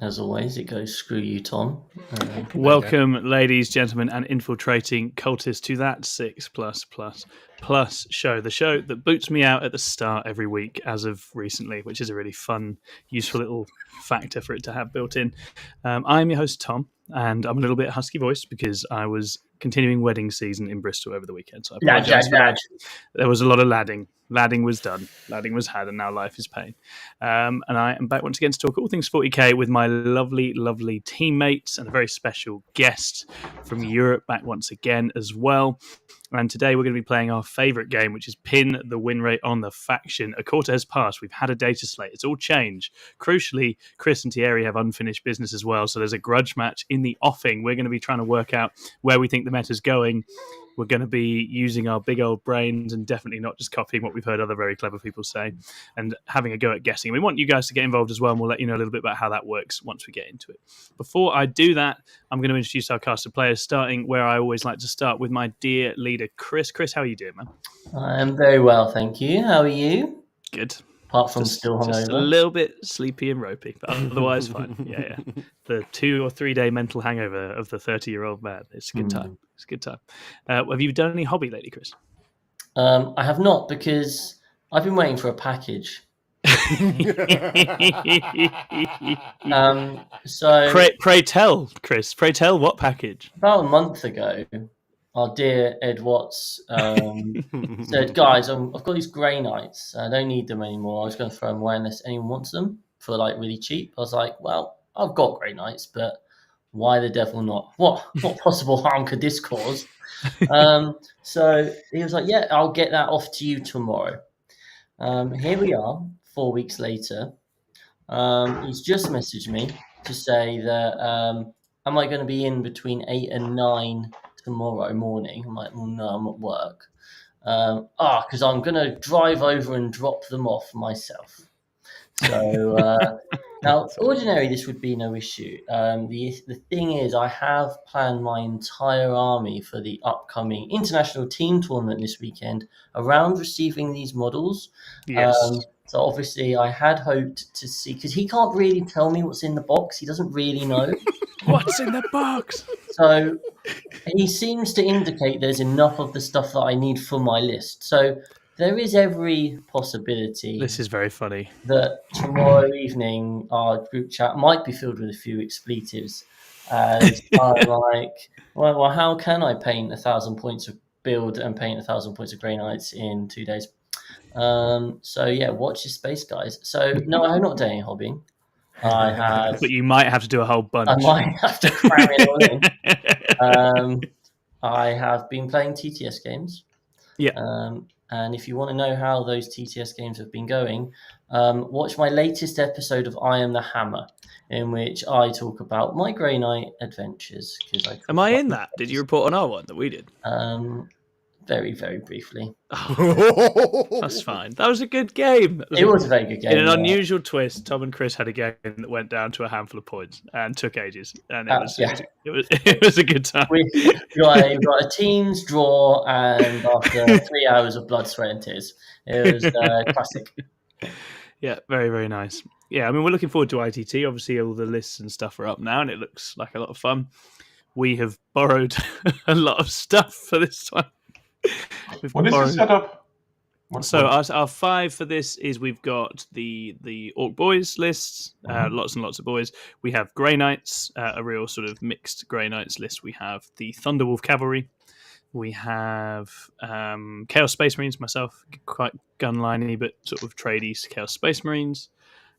As always, it goes screw you, Tom. Welcome, ladies, gentlemen, and infiltrating cultists to that 6+++ show. The show that boots me out at the start every week as of recently, which is a really fun, useful little factor for it to have built in. I'm your host, Tom, and I'm a little bit husky voiced because I was continuing wedding season in Bristol over the weekend. So I apologise for that. There was a lot of ladding. Ladding was done. Ladding was had, and now life is pain. And I am back once again to talk all things 40k with my lovely, lovely teammates and a very special guest from Europe back once again as well. And today we're going to be playing our favourite game, which is Pin the Win Rate on the Faction. A quarter has passed. We've had a data slate. It's all changed. Crucially, Chris and Thierry have unfinished business as well. So there's a grudge match in the offing. We're going to be trying to work out where we think the meta's going. We're going to be using our big old brains and definitely not just copying what we've heard other very clever people say and having a go at guessing. We want you guys to get involved as well, and we'll let you know a little bit about how that works once we get into it. Before I do that, I'm going to introduce our cast of players, starting where I always like to start with my dear leader, Chris. Chris, how are you doing, man? I am very well, thank you. How are you? Good. Apart from still hungover. Just a little bit sleepy and ropey, but otherwise fine. Yeah. The 2 or 3 day mental hangover of the 30-year-old man. It's a good time. It's a good time. Have you done any hobby lately, Chris? I have not, because I've been waiting for a package. So pray tell, Chris. Pray tell, what package? About a month ago, our dear Ed Watts said, "Guys, I've got these Grey Knights. I don't need them anymore. I was going to throw them away unless anyone wants them for like really cheap." I was like, "Well, I've got Grey Knights, but why the devil not? What possible harm could this cause?" So he was like, "Yeah, I'll get that off to you tomorrow." Here we are, 4 weeks later. He's just messaged me to say that am I going to be in between 8 and 9 tomorrow morning? I'm like, well, no, I'm at work. Because I'm going to drive over and drop them off myself. So now, ordinarily, this would be no issue. The thing is, I have planned my entire army for the upcoming international team tournament this weekend around receiving these models. Yes. So obviously, I had hoped to see, because he can't really tell me what's in the box. He doesn't really know. What's in the box? So he seems to indicate there's enough of the stuff that I need for my list. So there is every possibility. This is very funny. That tomorrow evening our group chat might be filled with a few expletives. As I'm like, well, how can I paint 1,000 points of build and paint 1,000 points of Grey Knights in 2 days? So yeah, watch your space, guys. So no, I'm not doing hobbying. I have, but you might have to do a whole bunch. I might have to cram it all in. I have been playing TTS games. Yeah. And if you want to know how those TTS games have been going, watch my latest episode of I Am the Hammer, in which I talk about my Grey Knight adventures. Am I in that? Did you report on our one that we did? Very, very briefly. Oh, that's fine. That was a good game. It was a very good game. In an unusual twist, Tom and Chris had a game that went down to a handful of points and took ages. And it was a good time. We got a team's draw, and after 3 hours of blood, sweat, and tears. It was classic. Yeah, very, very nice. Yeah, I mean, we're looking forward to ITT. Obviously, all the lists and stuff are up now, and it looks like a lot of fun. We have borrowed a lot of stuff for this one. What is the setup? So our 5 for this is we've got the Orc Boys list, lots and lots of boys. We have Grey Knights, a real sort of mixed Grey Knights list. We have the Thunderwolf Cavalry. We have Chaos Space Marines, myself, quite gunliney, but sort of tradey Chaos Space Marines.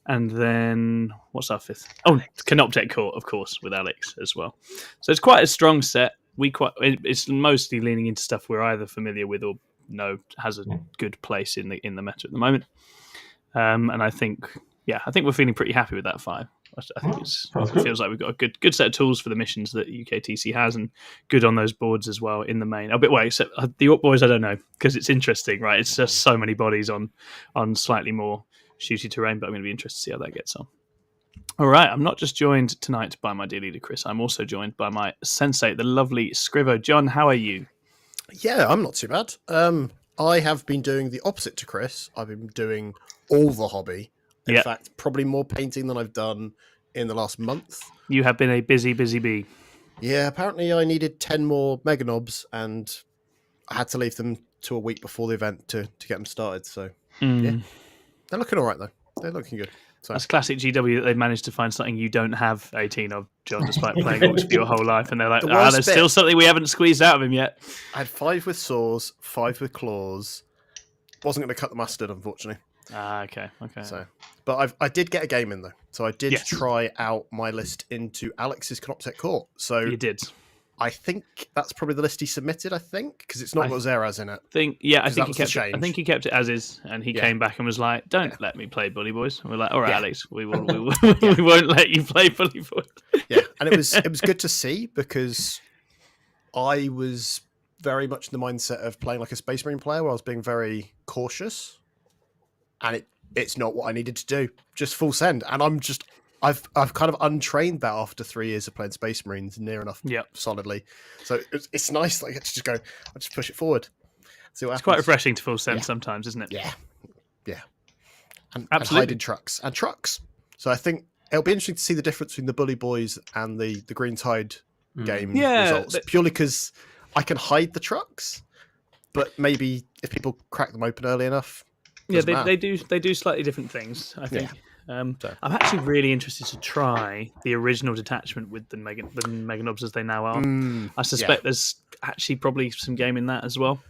And then, what's our 5th? Oh, Canoptech Court, of course, with Alex as well. So it's quite a strong set. It's mostly leaning into stuff we're either familiar with or know has a good place in the meta at the moment. And I think we're feeling pretty happy with that 5. I think it feels like we've got a good set of tools for the missions that UKTC has, and good on those boards as well in the main. Except the Orc Boys, I don't know, because it's interesting, right? It's just so many bodies on slightly more shooty terrain, but I'm going to be interested to see how that gets on. All right, I'm not just joined tonight by my dear leader, Chris. I'm also joined by my sensei, the lovely Scrivo. John, how are you? Yeah, I'm not too bad. I have been doing the opposite to Chris. I've been doing all the hobby. In fact, probably more painting than I've done in the last month. You have been a busy bee. Yeah, apparently I needed 10 more Mega Knobs, and I had to leave them to a week before the event to get them started. So, yeah. They're looking all right, though. They're looking good. So. That's classic GW that they've managed to find something you don't have 18 of, John, despite playing Orcs for your whole life. And they're like, there's still something we haven't squeezed out of him yet. I had 5 with saws, 5 with claws. Wasn't going to cut the mustard, unfortunately. Okay. So, but I did get a game in, though. So I did try out my list into Alex's Canoptech Court. So you did. I think that's probably the list he submitted, because it's not got Zeraz in it. I think he kept it as is, and he came back and was like, don't let me play Bully Boys. And we're like, all right, Alex, we won't let you play Bully Boys. Yeah, and it was good to see, because I was very much in the mindset of playing like a Space Marine player, where I was being very cautious, and it's not what I needed to do. Just full send, and I've kind of untrained that after 3 years of playing Space Marines near enough solidly. So it's nice, like, to just go, I'll just push it forward. See what happens. It's quite refreshing to full send sometimes, isn't it? Yeah. And hiding trucks. So I think it'll be interesting to see the difference between the Bully Boys and the Green Tide game results. Purely because I can hide the trucks, but maybe if people crack them open early enough. Yeah, they do slightly different things, I think. Yeah. I'm actually really interested to try the original detachment with the Mega Knobs as they now are. I suspect there's actually probably some game in that as well,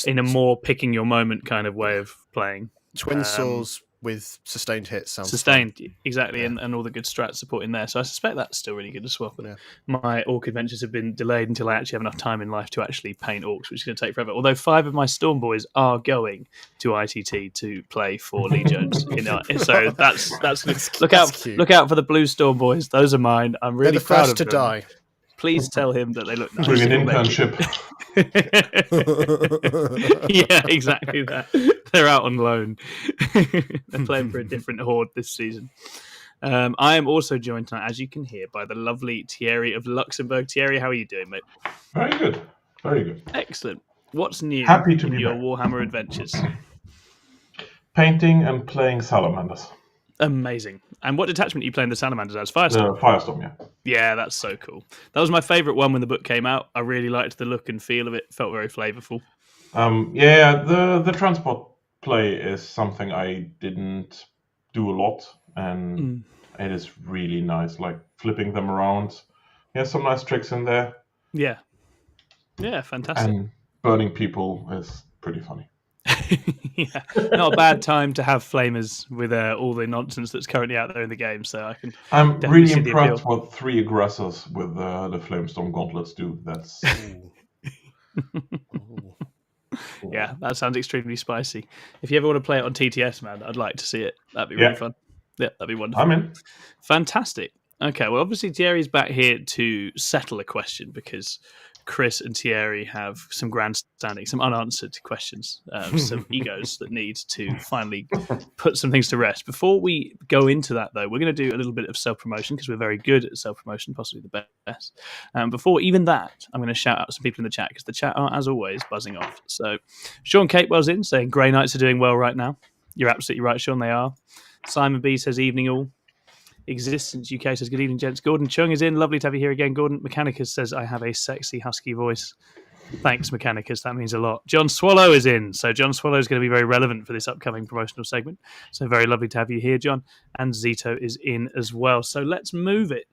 in a more picking your moment kind of way of playing. Twin saws with sustained hits sounds sustained fun. Exactly, and all the good strat support in there. So I suspect that's still really good as well. But my Orc adventures have been delayed until I actually have enough time in life to actually paint Orcs, which is going to take forever. Although 5 of my Storm Boys are going to ITT to play for Lee Jones, so that's look out for the blue Storm Boys. Those are mine. I'm really proud of them. They're the first to die. Please tell him that they look nice. Doing an internship. Yeah, exactly that. They're out on loan. They're playing for a different horde this season. I am also joined tonight, as you can hear, by the lovely Thierry of Luxembourg. Thierry, how are you doing, mate? Very good. Very good. Excellent. What's new Happy to in be your back. Warhammer adventures? Painting and playing salamanders. Amazing. And what detachment are you playing the salamanders as? Firestorm? Firestorm, yeah. Yeah, that's so cool. That was my favourite one when the book came out. I really liked the look and feel of it. Felt very flavourful. The transport play is something I didn't do a lot, and it is really nice, like flipping them around. Yeah, some nice tricks in there. Yeah, fantastic. And burning people is pretty funny. Yeah, not a bad time to have flamers with all the nonsense that's currently out there in the game. So I'm really impressed what 3 aggressors with the Flamestorm gauntlets do. That's yeah, that sounds extremely spicy. If you ever want to play it on TTS, man, I'd like to see it. That'd be really fun. Yeah, that'd be wonderful. I'm in. Fantastic. Okay, well, obviously Thierry's back here to settle a question because Chris and Thierry have some grandstanding, some unanswered questions, some egos that need to finally put some things to rest. Before we go into that, though, we're going to do a little bit of self-promotion because we're very good at self-promotion, possibly the best. Before even that, I'm going to shout out some people in the chat because the chat are, as always, buzzing off. So Sean Capewell's in saying Grey Knights are doing well right now. You're absolutely right, Sean, they are. Simon B says evening all. Existence UK says good evening, gents. Gordon Chung is in. Lovely to have you here again, Gordon. Mechanicus says I have a sexy husky voice. Thanks, Mechanicus. That means a lot. John Swallow is in. So John Swallow is going to be very relevant for this upcoming promotional segment. So very lovely to have you here, John. And Zito is in as well. So let's move it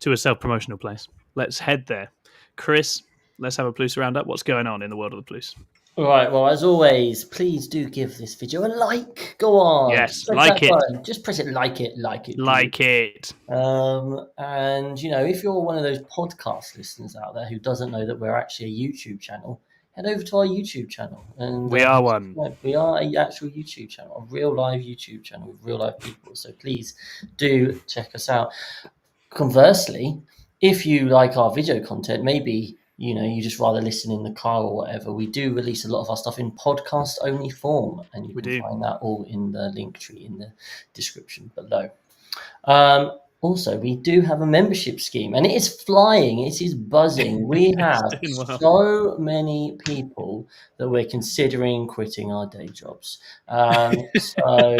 to a self-promotional place. Let's head there. Chris, let's have a Plus roundup. What's going on in the world of the Plus? All right, well, as always, please do give this video a like. Go on. Yes, like it. Button. Just press it, like it. Like it. And, if you're one of those podcast listeners out there who doesn't know that we're actually a YouTube channel, head over to our YouTube channel. And we are one. We are an actual YouTube channel, a real live YouTube channel with real live people. So please do check us out. Conversely, if you like our video content, maybe you just rather listen in the car or whatever. We do release a lot of our stuff in podcast only form, and you can find that all in the link tree in the description below. Also, we do have a membership scheme, and it is flying. It is buzzing. We have so many people that we're considering quitting our day jobs. So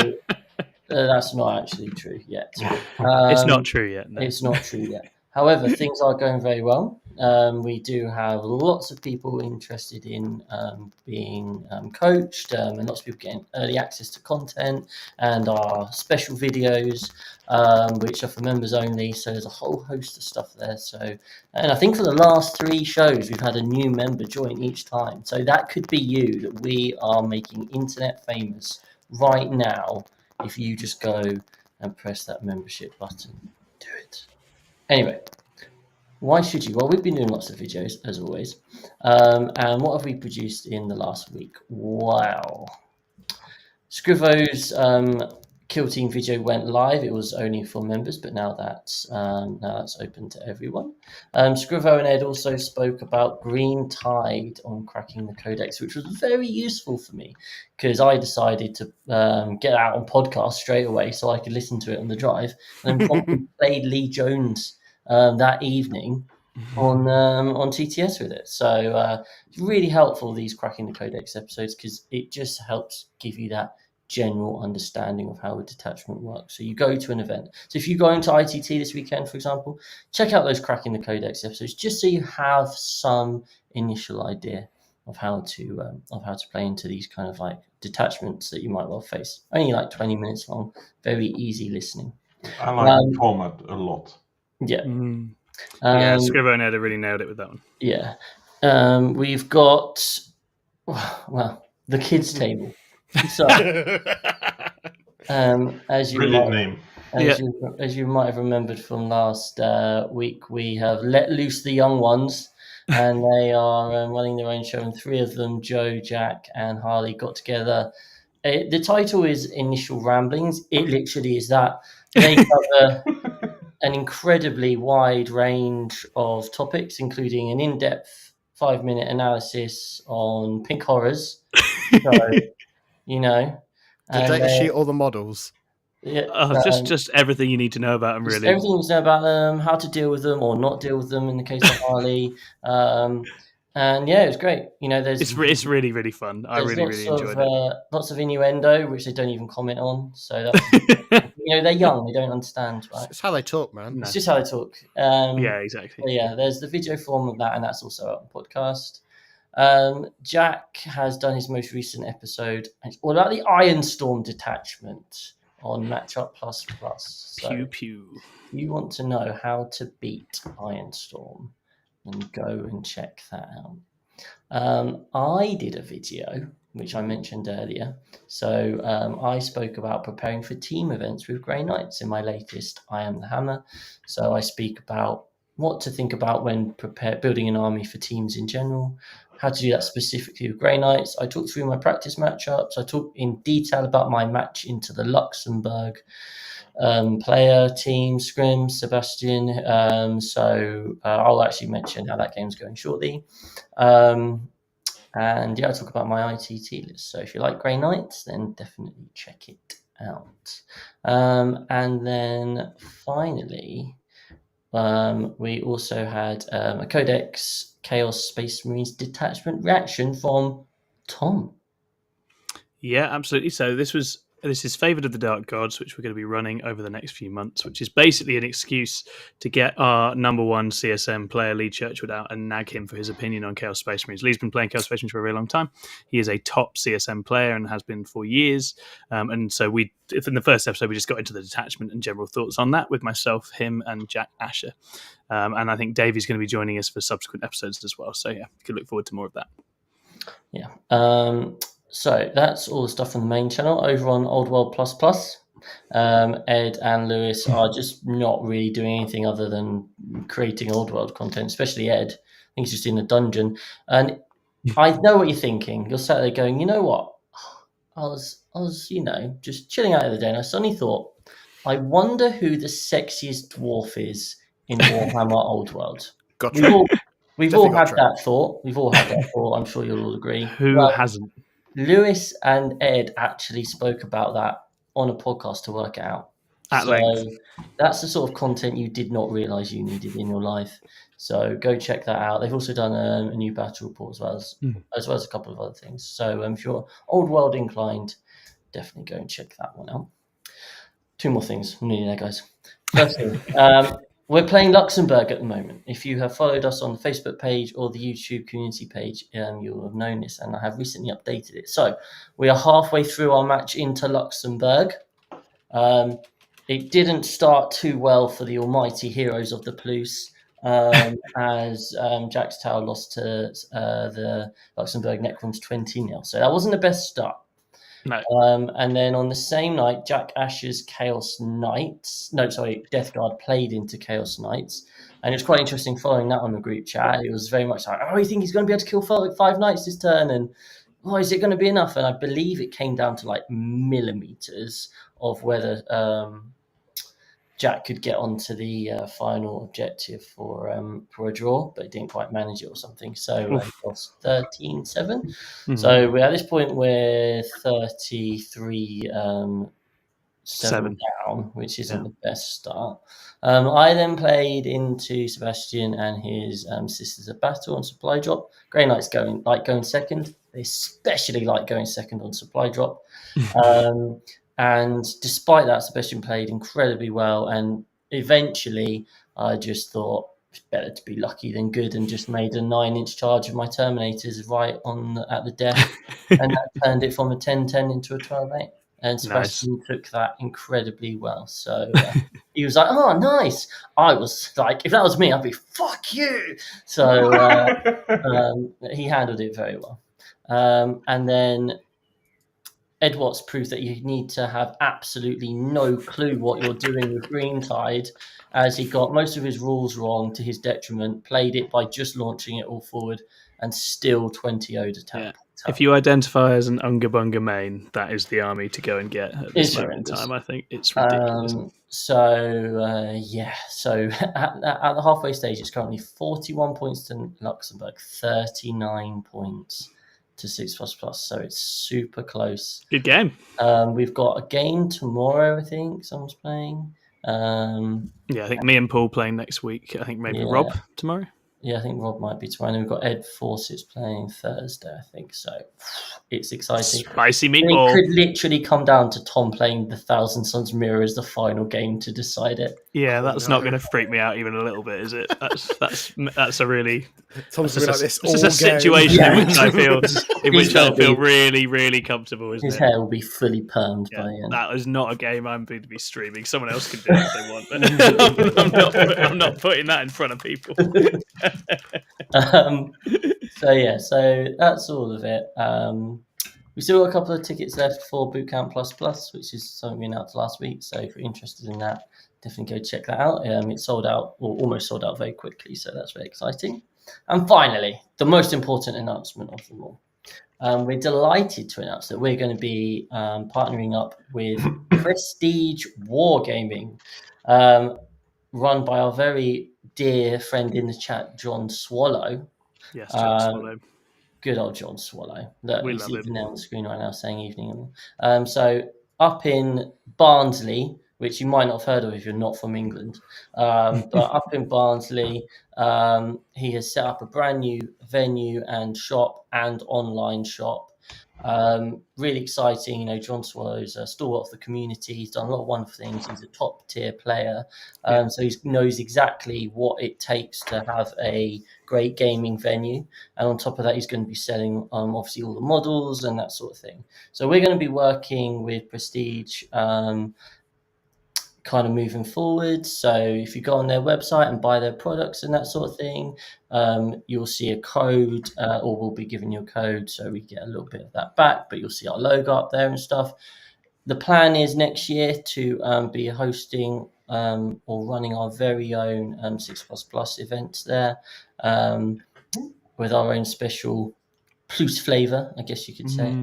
That's not actually true yet. It's not true yet. No. It's not true yet. However, things are going very well. We do have lots of people interested in being coached, and lots of people getting early access to content and our special videos, which are for members only. So there's a whole host of stuff there. So, and I think for the last 3 shows, we've had a new member join each time. So that could be you, that we are making internet famous right now if you just go and press that membership button. Do it. Anyway, why should you? Well, we've been doing lots of videos, as always. And what have we produced in the last week? Wow. Scrivo's Kill Team video went live. It was only for members, but now that's open to everyone. Scrivo and Ed also spoke about Green Tide on cracking the codex, which was very useful for me because I decided to get out on podcast straight away so I could listen to it on the drive, and then played Lee Jones that evening on TTS with it. So it's really helpful, these cracking the codex episodes, because it just helps give you that general understanding of how a detachment works. So you go to an event. So if you go into ITT this weekend, for example, check out those cracking the codex episodes, just so you have some initial idea of how to play into these kind of like detachments that you might well face. Only like 20 minutes long, very easy listening. I like the format a lot. Yeah. Yeah, Scrivo and Ed really nailed it with that one. Yeah. We've got, well, the kids' table. So, as you might have remembered from last week, we have let loose the young ones, and they are running their own show. And 3 of them, Joe, Jack, and Harley, got together. The title is Initial Ramblings. It literally is that. They cover an incredibly wide range of topics, including an in-depth 5-minute analysis on pink horrors. So, you know. Did they shoot all the models? Yeah, just everything you need to know about them, really. Everything you need to know about them, how to deal with them or not deal with them in the case of Harley. And yeah, it was great. You know, it's really, really fun. I really enjoyed it. Lots of innuendo, which they don't even comment on. So that's, you know, they're young; they don't understand, right? It's how they talk, man. It's just how they talk. Yeah, exactly. Yeah, there's the video form of that, and that's also out on podcast. Jack has done his most recent episode, and it's all about the Ironstorm detachment on Matchup Plus Plus. So pew pew. If you want to know how to beat Ironstorm, then go and check that out. I did a video which I mentioned earlier. So I spoke about preparing for team events with Grey Knights in my latest I Am the Hammer. So I speak about what to think about when building an army for teams in general, how to do that specifically with Grey Knights. I talked through my practice matchups. I talked in detail about my match into the Luxembourg player team, Scrim, Sebastian. So I'll actually mention how that game's going shortly. And yeah, I'll talk about my ITT list. So if you like Grey Knights, then definitely check it out. And then finally, we also had a Codex Chaos Space Marines detachment reaction from Tom. Yeah, absolutely. So this is Favoured of the Dark Gods, which we're going to be running over the next few months, which is basically an excuse to get our number 1 CSM player, Lee Churchwood, out and nag him for his opinion on Chaos Space Marines. Lee's been playing Chaos Space Marines for a very long time. He is a top CSM player and has been for years. And so in the first episode, we just got into the detachment and general thoughts on that with myself, him, and Jack Asher. And I think Davey's going to be joining us for subsequent episodes as well. So yeah, you can look forward to more of that. Yeah. So that's all the stuff on the main channel. Over on Old World Plus Plus, Ed and Lewis are just not really doing anything other than creating Old World content, especially Ed. I think he's just in a dungeon. And I know what you're thinking. You're sat there going, you know what? I was, just chilling out the other day, and I suddenly thought, I wonder who the sexiest dwarf is in Warhammer Old World. Gotcha. We've all had that thought. We've all had that thought. I'm sure you'll all agree. Who hasn't? Lewis and Ed actually spoke about that on a podcast to work it out. At length. That's the sort of content you did not realise you needed in your life. So go check that out. They've also done a new battle report as well as a couple of other things. So if you're Old World inclined, definitely go and check that one out. 2 more things. I'm nearly there, guys. First thing, we're playing Luxembourg at the moment. If you have followed us on the Facebook page or the YouTube community page, you'll have known this, and I have recently updated it. So we are halfway through our match into Luxembourg. It didn't start too well for the almighty heroes of the Palouse, as Jack's Tower lost to the Luxembourg Necrons 20-0. So that wasn't the best start. No. And then on the same night, Jack Asher's Death Guard played into Chaos Knights. And it was quite interesting following that on the group chat. It was very much like, you think he's going to be able to kill 5 knights this turn? And, is it going to be enough? And I believe it came down to like millimeters of whether Jack could get onto the final objective for a draw, but didn't quite manage it or something. So he lost 13-7. Mm-hmm. So at this point, we're 33-7 down, which isn't the best start. I then played into Sebastian and his Sisters of Battle on Supply Drop. Grey Knights going second. They especially like going second on Supply Drop. And despite that, Sebastian played incredibly well. And eventually, I just thought it's better to be lucky than good, and just made a 9-inch charge of my Terminators right at the death. And that turned it from a 10-10 into a 12-8. And Sebastian took that incredibly well. So he was like, oh, nice. I was like, if that was me, I'd be, fuck you. So he handled it very well. And then Ed Watts proved that you need to have absolutely no clue what you're doing with Green Tide, as he got most of his rules wrong to his detriment, played it by just launching it all forward, and still 20-0'd attack. Yeah. If you identify as an Unga Bunga main, that is the army to go and get at this moment in time. I think it's ridiculous. So at the halfway stage, it's currently 41 points to Luxembourg, 39 points to 6++, so it's super close. Good game. We've got a game tomorrow, I think someone's playing. I think me and Paul playing next week. I think maybe Rob tomorrow. Yeah, I think Rob might be tomorrow. And we've got Ed Fawcett's playing Thursday, I think. So it's exciting. Spicy meatball. It could literally come down to Tom playing the Thousand Suns Mirror as the final game to decide it. Yeah, that's not going to freak me out even a little bit, is it? That's a really Tom's been like this. This is a situation in which I feel really, really comfortable. Isn't His it? hair will be fully permed by the end. That is not a game I'm going to be streaming. Someone else can do it if they want, but I'm not putting that in front of people. So that's all of it. We still got a couple of tickets left for Bootcamp Plus, which is something we announced last week. So if you're interested in that, definitely go check that out. It sold out, or almost sold out, very quickly, so that's very exciting. And finally, the most important announcement of them all. We're delighted to announce that we're going to be partnering up with Prestige Wargaming, run by our very dear friend in the chat, John Swallow. Yes, John Swallow. Good old John Swallow. We love him. There on the screen right now saying evening. So up in Barnsley, which you might not have heard of if you're not from England, but up in Barnsley, he has set up a brand new venue and shop and online shop. Really exciting. John Swallow's a stalwart of the community. He's done a lot of wonderful things. He's a top tier player. So he knows exactly what it takes to have a great gaming venue. And on top of that, he's going to be selling obviously all the models and that sort of thing. So we're going to be working with Prestige kind of moving forward. So if you go on their website and buy their products and that sort of thing, you'll see a code, or we'll be giving you a code, so we get a little bit of that back, but you'll see our logo up there and stuff. The plan is next year to be hosting or running our very own 6++ events there, with our own special plus flavor, I guess you could say.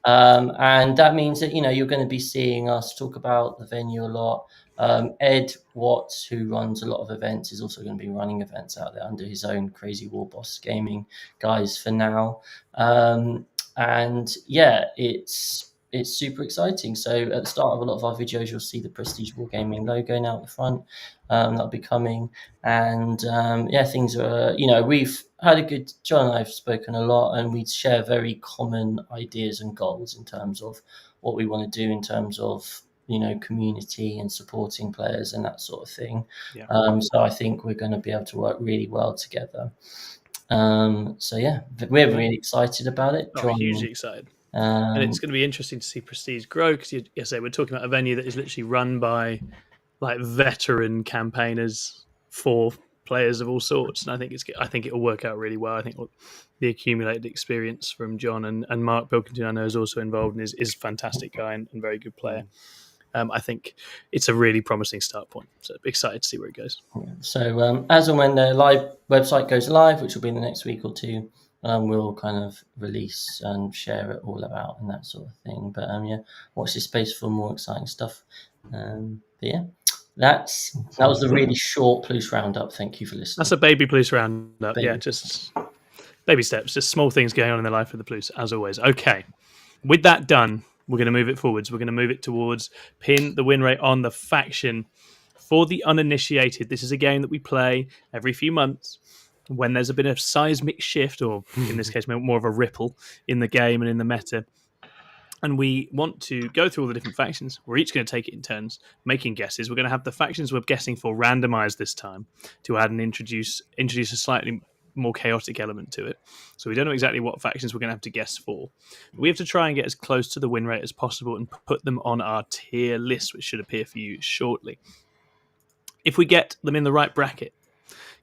And that means that, you're going to be seeing us talk about the venue a lot. Ed Watts, who runs a lot of events, is also going to be running events out there under his own Crazy War Boss Gaming guys for now. And yeah, it's super exciting. So at the start of a lot of our videos, you'll see the Prestige Wargaming logo now at the front. That'll be coming. And things are, we've had a good, John and I have spoken a lot, and we share very common ideas and goals in terms of what we want to do in terms of community and supporting players and that sort of thing. Yeah. So I think we're going to be able to work really well together. So yeah, we're really excited about it. Hugely excited. And it's going to be interesting to see Prestige grow, because we're talking about a venue that is literally run by like veteran campaigners for players of all sorts, and I think it'll work out really well. I think the accumulated experience from John and Mark Pilkington, I know, is also involved and is a fantastic guy and very good player. I think it's a really promising start point. So excited to see where it goes. So as and when the live website goes live, which will be in the next week or two, we'll kind of release and share it all about and that sort of thing. But watch this space for more exciting stuff. But yeah, that was the really short Plus roundup. Thank you for listening. That's a baby Plus roundup. Yeah, just baby steps, just small things going on in the life of the Plus, as always. Okay, with that done, we're going to move it forwards. We're going to move it towards pin the win rate on the faction. For the uninitiated, this is a game that we play every few months when there's a bit of seismic shift, or in this case, more of a ripple in the game and in the meta. And we want to go through all the different factions. We're each going to take it in turns, making guesses. We're going to have the factions we're guessing for randomized this time to add and introduce a slightly more chaotic element to it. So we don't know exactly what factions we're going to have to guess for. We have to try and get as close to the win rate as possible and put them on our tier list, which should appear for you shortly. If we get them in the right bracket,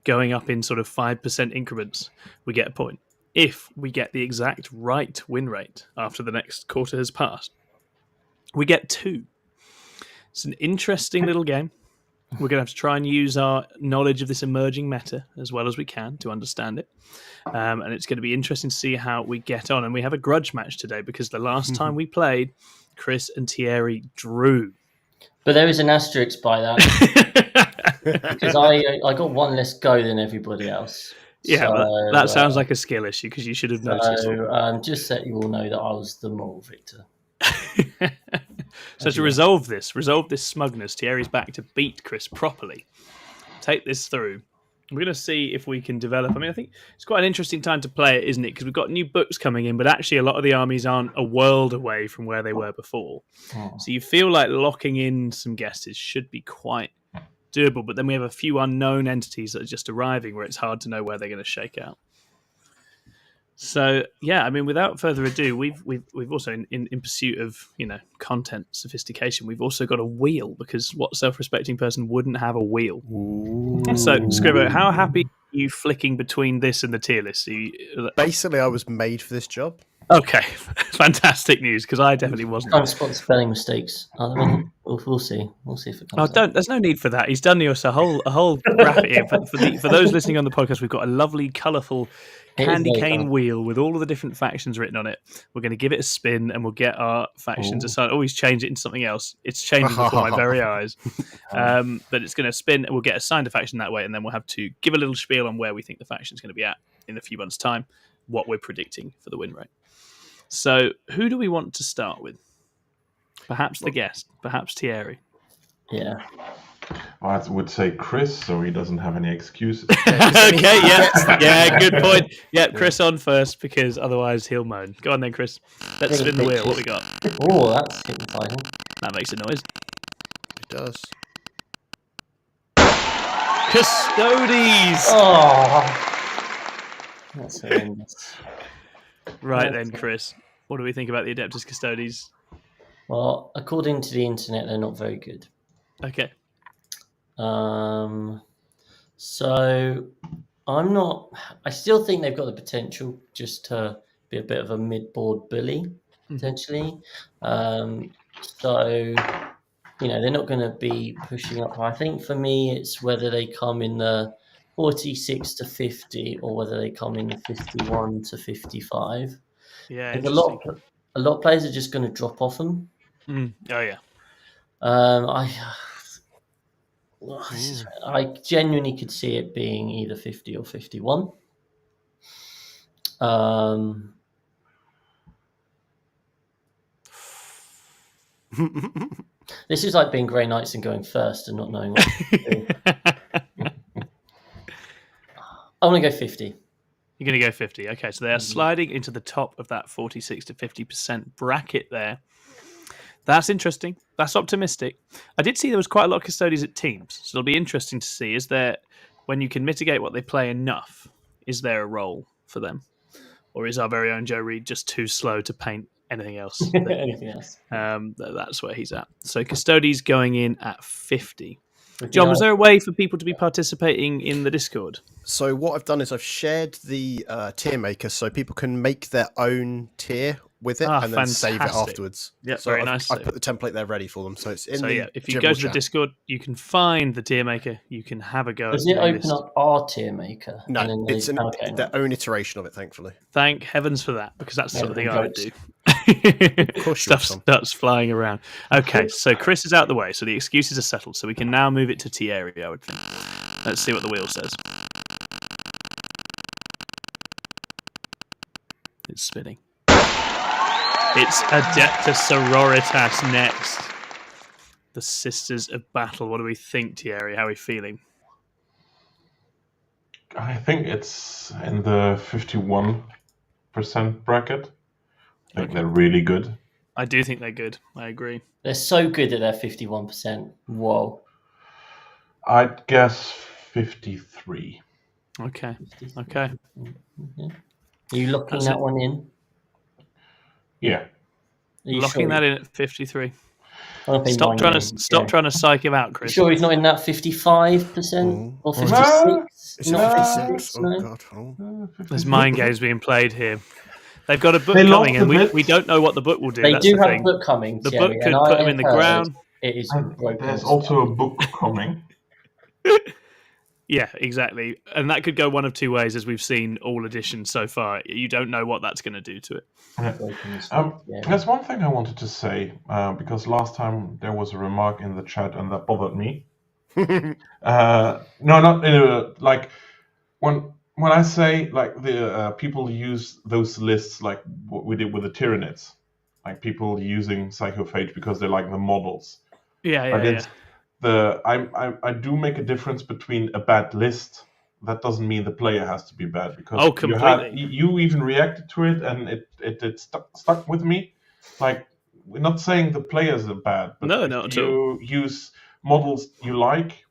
going up in sort of 5% increments, we get a point. If we get the exact right win rate after the next quarter has passed, we get 2. It's an interesting little game. We're going to have to try and use our knowledge of this emerging meta as well as we can to understand it. And it's going to be interesting to see how we get on. And we have a grudge match today because the last time we played, Chris and Thierry drew. But there is an asterisk by that because I got one less go than everybody else. Yeah, so, that sounds like a skill issue because you should have noticed. Just so you all know that I was the moral victor. So to resolve this smugness, Thierry's back to beat Chris properly. Take this through. We're going to see if we can develop. I mean, I think it's quite an interesting time to play it, isn't it? Because we've got new books coming in, but actually a lot of the armies aren't a world away from where they were before. So you feel like locking in some guesses should be quite doable, but then we have a few unknown entities that are just arriving where it's hard to know where they're going to shake out. So yeah, I mean, without further ado, we've also in pursuit of content sophistication, we've also got a wheel, because what self-respecting person wouldn't have a wheel? Ooh. So Scrivo, how happy are you flicking between this and the tier list? Basically, I was made for this job. Okay, fantastic news, because I definitely wasn't. Can't spot spelling mistakes. We'll see. We'll see if it comes. There's no need for that. He's done us a whole graphic here. For those listening on the podcast, we've got a lovely, colourful candy cane wheel with all of the different factions written on it. We're going to give it a spin, and we'll get our factions assigned. Always change it into something else. It's changing before my very eyes. But it's going to spin, and we'll get assigned a faction that way, and then we'll have to give a little spiel on where we think the faction's going to be at in a few months' time, what we're predicting for the win rate. So, who do we want to start with? Perhaps the guest, perhaps Thierry. Yeah. I would say Chris, so he doesn't have any excuses. Okay, yeah, good point. Yeah, Chris on first, because otherwise he'll moan. Go on then, Chris. Let's spin the wheel. What we got? Oh, that's hypnotizing. That makes a noise. It does. Custodes! Oh, that's horrendous. Right then, Chris. What do we think about the Adeptus Custodes? Well, according to the internet, they're not very good. Okay. So I still think they've got the potential just to be a bit of a mid-board bully, potentially. So, they're not going to be pushing up. I think for me, it's whether they come in the 46 to 50 or whether they come in the 51 to 55. Yeah, a lot of players are just going to drop off them. Oh, yeah. I genuinely could see it being either 50 or 51. This is like being Grey Knights and going first and not knowing what to do. I'm going to go 50. You're going to go 50. Okay, so they are sliding into the top of that 46 to 50% bracket there. That's interesting. That's optimistic. I did see there was quite a lot of custodians at teams, so it'll be interesting to see. Is there, when you can mitigate what they play enough, is there a role for them? Or is our very own Joe Reed just too slow to paint anything else? Anything else? That's where he's at. So Custodies going in at 50. Would be John, was nice. there a way for people to be participating in the Discord? So what I've done is I've shared the tier maker so people can make their own tier with it and then save it fantastic. afterwards. Yeah, so very I've, nice. I've put the template there ready for them. So it's in So the yeah, if you general go to the chat. Discord, you can find the tier maker. You can have a go. Does at it the open list. up our tier maker? No, And then it's okay. their own iteration of it, thankfully. Thank heavens for that, because that's the sort of thing I would do. Of course you Stuff would, Tom. starts flying around. Okay, so Chris is out the way, so the excuses are settled. So we can now move it to Thierry, I would think. Let's see what the wheel says. It's spinning. It's Adeptus Sororitas next. The Sisters of Battle. What do we think, Thierry? How are we feeling? I think it's in the 51% bracket. I think they're really good. I do think they're good. I agree. They're so good at their 51%. Whoa. I'd guess 53. Okay. Okay. Are you locking That's that it. one in? Yeah. Are you Locking sure? that in at 53. I'll pay Stop mine trying in. trying to psych him out, You Chris. sure he's not in that 55% or 56? Is it Not 56? 56, Oh, no. God. Oh. There's mind games being played here. They've got a book They love coming, the and bits. we don't know what the book will do. They That's do the have thing. a book coming, The Thierry, book could and put I them in the have heard ground. It is And broken. there's also a book coming. Yeah, exactly. And that could go one of two ways, as we've seen all editions so far. You don't know what that's going to do to it. There's one thing I wanted to say, because last time there was a remark in the chat and that bothered me. No, not like when I say like the people use those lists like what we did with the Tyranids, like people using Psychophage because they like the models. Yeah. I do make a difference between a bad list. That doesn't mean the player has to be bad, because completely. you even reacted to it and it stuck with me. Like, we're not saying the players are bad, but No, if not at you use models you like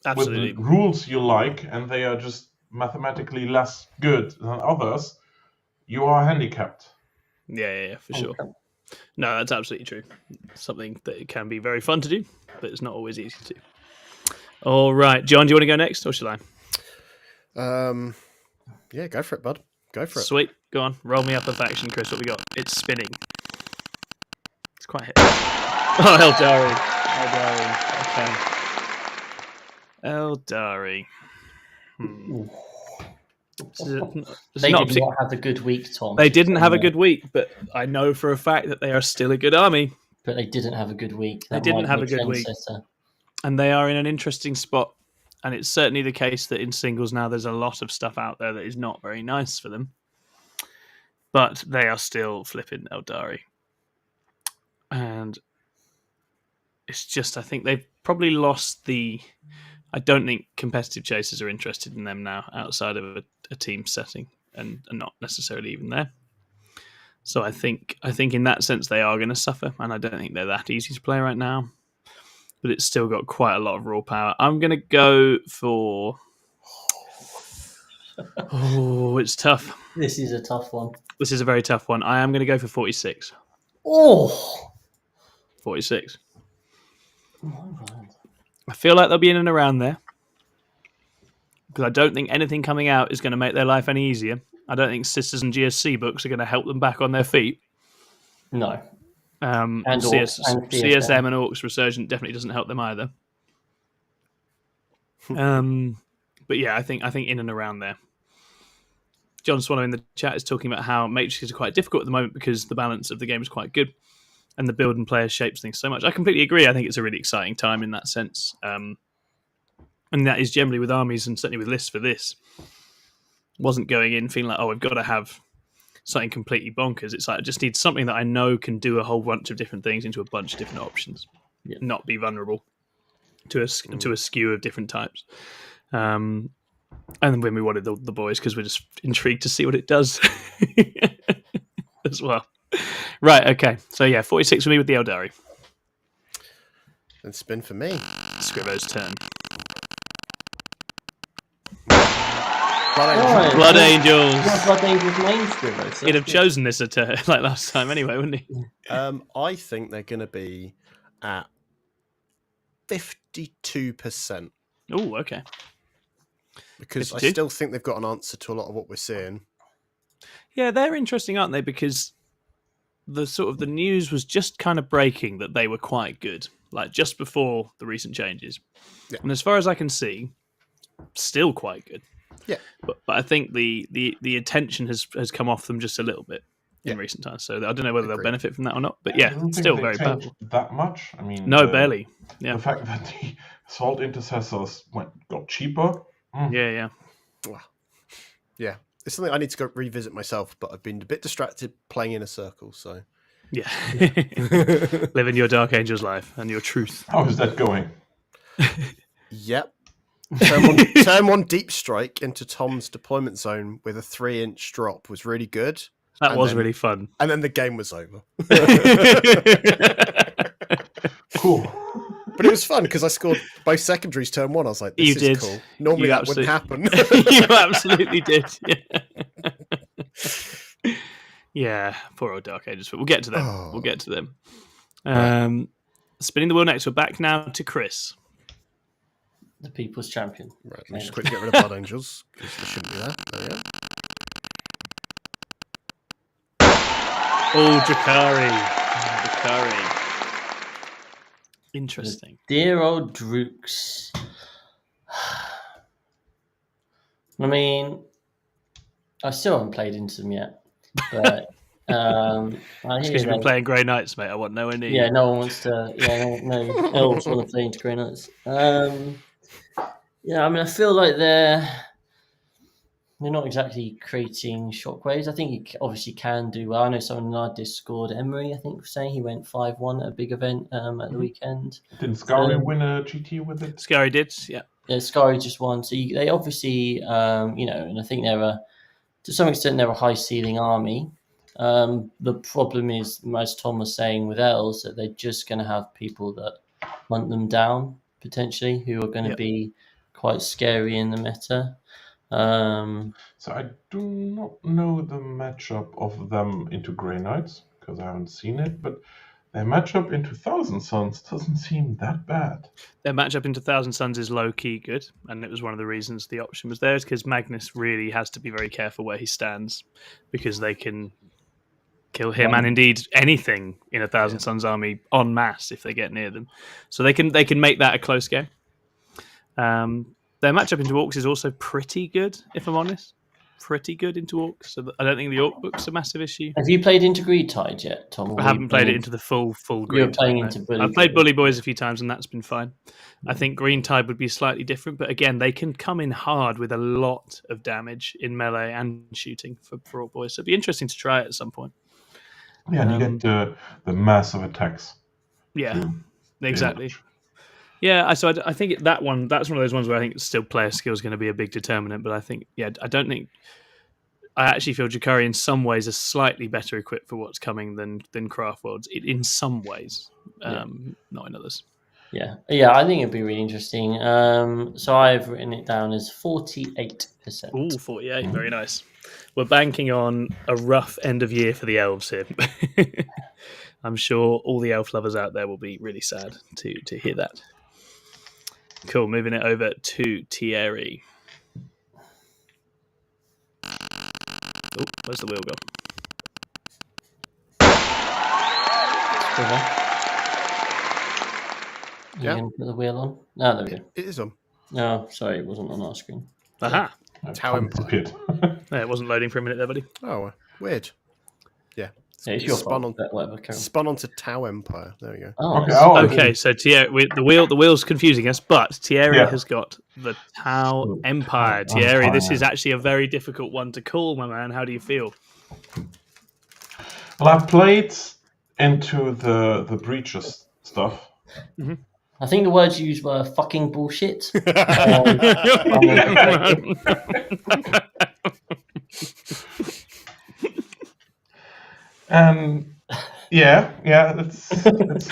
Absolutely. with the rules you like and they are just mathematically less good than others, you are handicapped. Yeah, for sure. No, that's absolutely true. Something that can be very fun to do, but it's not always easy to do. All right, John, do you want to go next, or shall I? Yeah, go for it, bud. Go for it. Sweet. Go on. Roll me up a faction, Chris. What we got? It's spinning. It's quite hit. Oh, Eldari. Okay. Eldari. They did not have a good week, Tom. They didn't have a good week, but I know for a fact that they are still a good army. But they didn't have a good week. They didn't have a good week. And they are in an interesting spot. And it's certainly the case that in singles now there's a lot of stuff out there that is not very nice for them. But they are still flipping Eldari. And it's just, I think they've probably lost the... I don't think competitive chasers are interested in them now outside of a team setting and not necessarily even there. So I think in that sense they are going to suffer, and I don't think they're that easy to play right now. But it's still got quite a lot of raw power. I'm going to go for... Oh, it's tough. This is a tough one. This is a very tough one. I am going to go for 46. Oh! 46. Oh my God. I feel like they'll be in and around there. Because I don't think anything coming out is going to make their life any easier. I don't think Sisters and GSC books are going to help them back on their feet. No. And CSM and Orcs Resurgent definitely doesn't help them either. But yeah, I think in and around there. John Swallow in the chat is talking about how matrices are quite difficult at the moment because the balance of the game is quite good and the build and player shapes things so much. I completely agree. I think it's a really exciting time in that sense. And that is generally with armies and certainly with lists for this. Wasn't going in feeling like, oh, we've got to have something completely bonkers. It's like I just need something that I know can do a whole bunch of different things into a bunch of different options, not be vulnerable to a skew of different types. And then when we wanted the boys because we're just intrigued to see what it does as well. Right, okay. So, yeah, 46 for me with the Eldari. And spin for me. Scrivo's turn. Blood Angels. Blood Angels. Blood Angels main Scrivo. So He'd have chosen this at like last time anyway, wouldn't he? I think they're going to be at 52%. Oh, okay. Because 52? I still think they've got an answer to a lot of what we're seeing. Yeah, they're interesting, aren't they? Because the news was just kind of breaking that they were quite good, like just before the recent changes. Yeah. And as far as I can see, still quite good. Yeah. But I think the attention has come off them just a little bit in recent times. So I don't know whether they'll benefit from that or not. But I don't think still they very changed powerful. that much. I mean, No, barely. Yeah. The fact that the assault intercessors got cheaper. Yeah. Yeah. It's something I need to go revisit myself, but I've been a bit distracted playing in a circle, so. Yeah. Living your Dark Angel's life and your truth. How is that going? Yep. Turn one deep strike into Tom's deployment zone with a 3-inch drop was really good. That was really fun. And then the game was over. Cool. But it was fun because I scored both secondaries turn 1. I was like, this is cool. Normally that wouldn't happen. You absolutely did. Yeah, poor old Dark Ages. But we'll get to them. Oh. We'll get to them. Right. Spinning the wheel next. We're back now to Chris. The People's Champion. Right, let me just quickly get rid of Blood Angels because they shouldn't be there. There we go. Oh, Drakari. Interesting. Dear old Drooks. I mean, I still haven't played into them yet. But Because you've been playing Grey Knights, mate. I want nowhere near you. Yeah, no one wants to. Yeah, no elves want to play into Grey Knights. Yeah, I mean, I feel like they're not exactly creating shockwaves. I think he obviously can do well. I know someone in our Discord, Emery, I think, was saying he went 5-1 at a big event at the weekend. Didn't Scary win a GT with it? Scary did, yeah. Yeah, Scary just won. So they obviously, and I think to some extent, they're a high ceiling army. The problem is, as Tom was saying with elves, that they're just going to have people that hunt them down, potentially, who are going to be quite scary in the meta. So I do not know the matchup of them into Grey Knights because I haven't seen it, but their matchup into Thousand Suns doesn't seem that bad. Their matchup into Thousand Suns is low-key good, and it was one of the reasons the option was there, is because Magnus really has to be very careful where he stands, because they can kill him and indeed anything in a Thousand Suns army en masse if they get near them. So they can make that a close game. Their matchup into Orcs is also pretty good, if I'm honest. Pretty good into Orcs. So I don't think the Orc book's a massive issue. Have you played into Greed Tide yet, Tom? I haven't played it into the full Green You're playing Tide, into Bully. I've played Bully Boys a few times and that's been fine. I think Green Tide would be slightly different, but again, they can come in hard with a lot of damage in melee and shooting for Orc Boys. So it'd be interesting to try it at some point. Yeah, and you get the massive attacks. Yeah, exactly. Yeah, so I think that's one of those ones where I think still player skill is going to be a big determinant. But I think, I actually feel Jakari in some ways is slightly better equipped for what's coming than Craftworlds in some ways, not in others. Yeah, I think it'd be really interesting. So I've written it down as 48%. Ooh, 48, very nice. We're banking on a rough end of year for the elves here. I'm sure all the elf lovers out there will be really sad to hear that. Cool, moving it over to Thierry. Oh, where's the wheel gone? Yeah. Put the wheel on. No, there we go. It is on. No, sorry, it wasn't on our screen. Aha! Tau Empire. Yeah, it wasn't loading for a minute there, buddy. Oh, weird. Yeah. Yeah, it's your spun fault. Whatever, spun onto Tau Empire. There we go. Oh, okay. So Thierry, the wheel's confusing us, but Thierry has got the Tau Empire. Thierry, this is actually a very difficult one to call, my man. How do you feel? Well, I've played into the breaches stuff. Mm-hmm. I think the words used were fucking bullshit. And Yeah, it's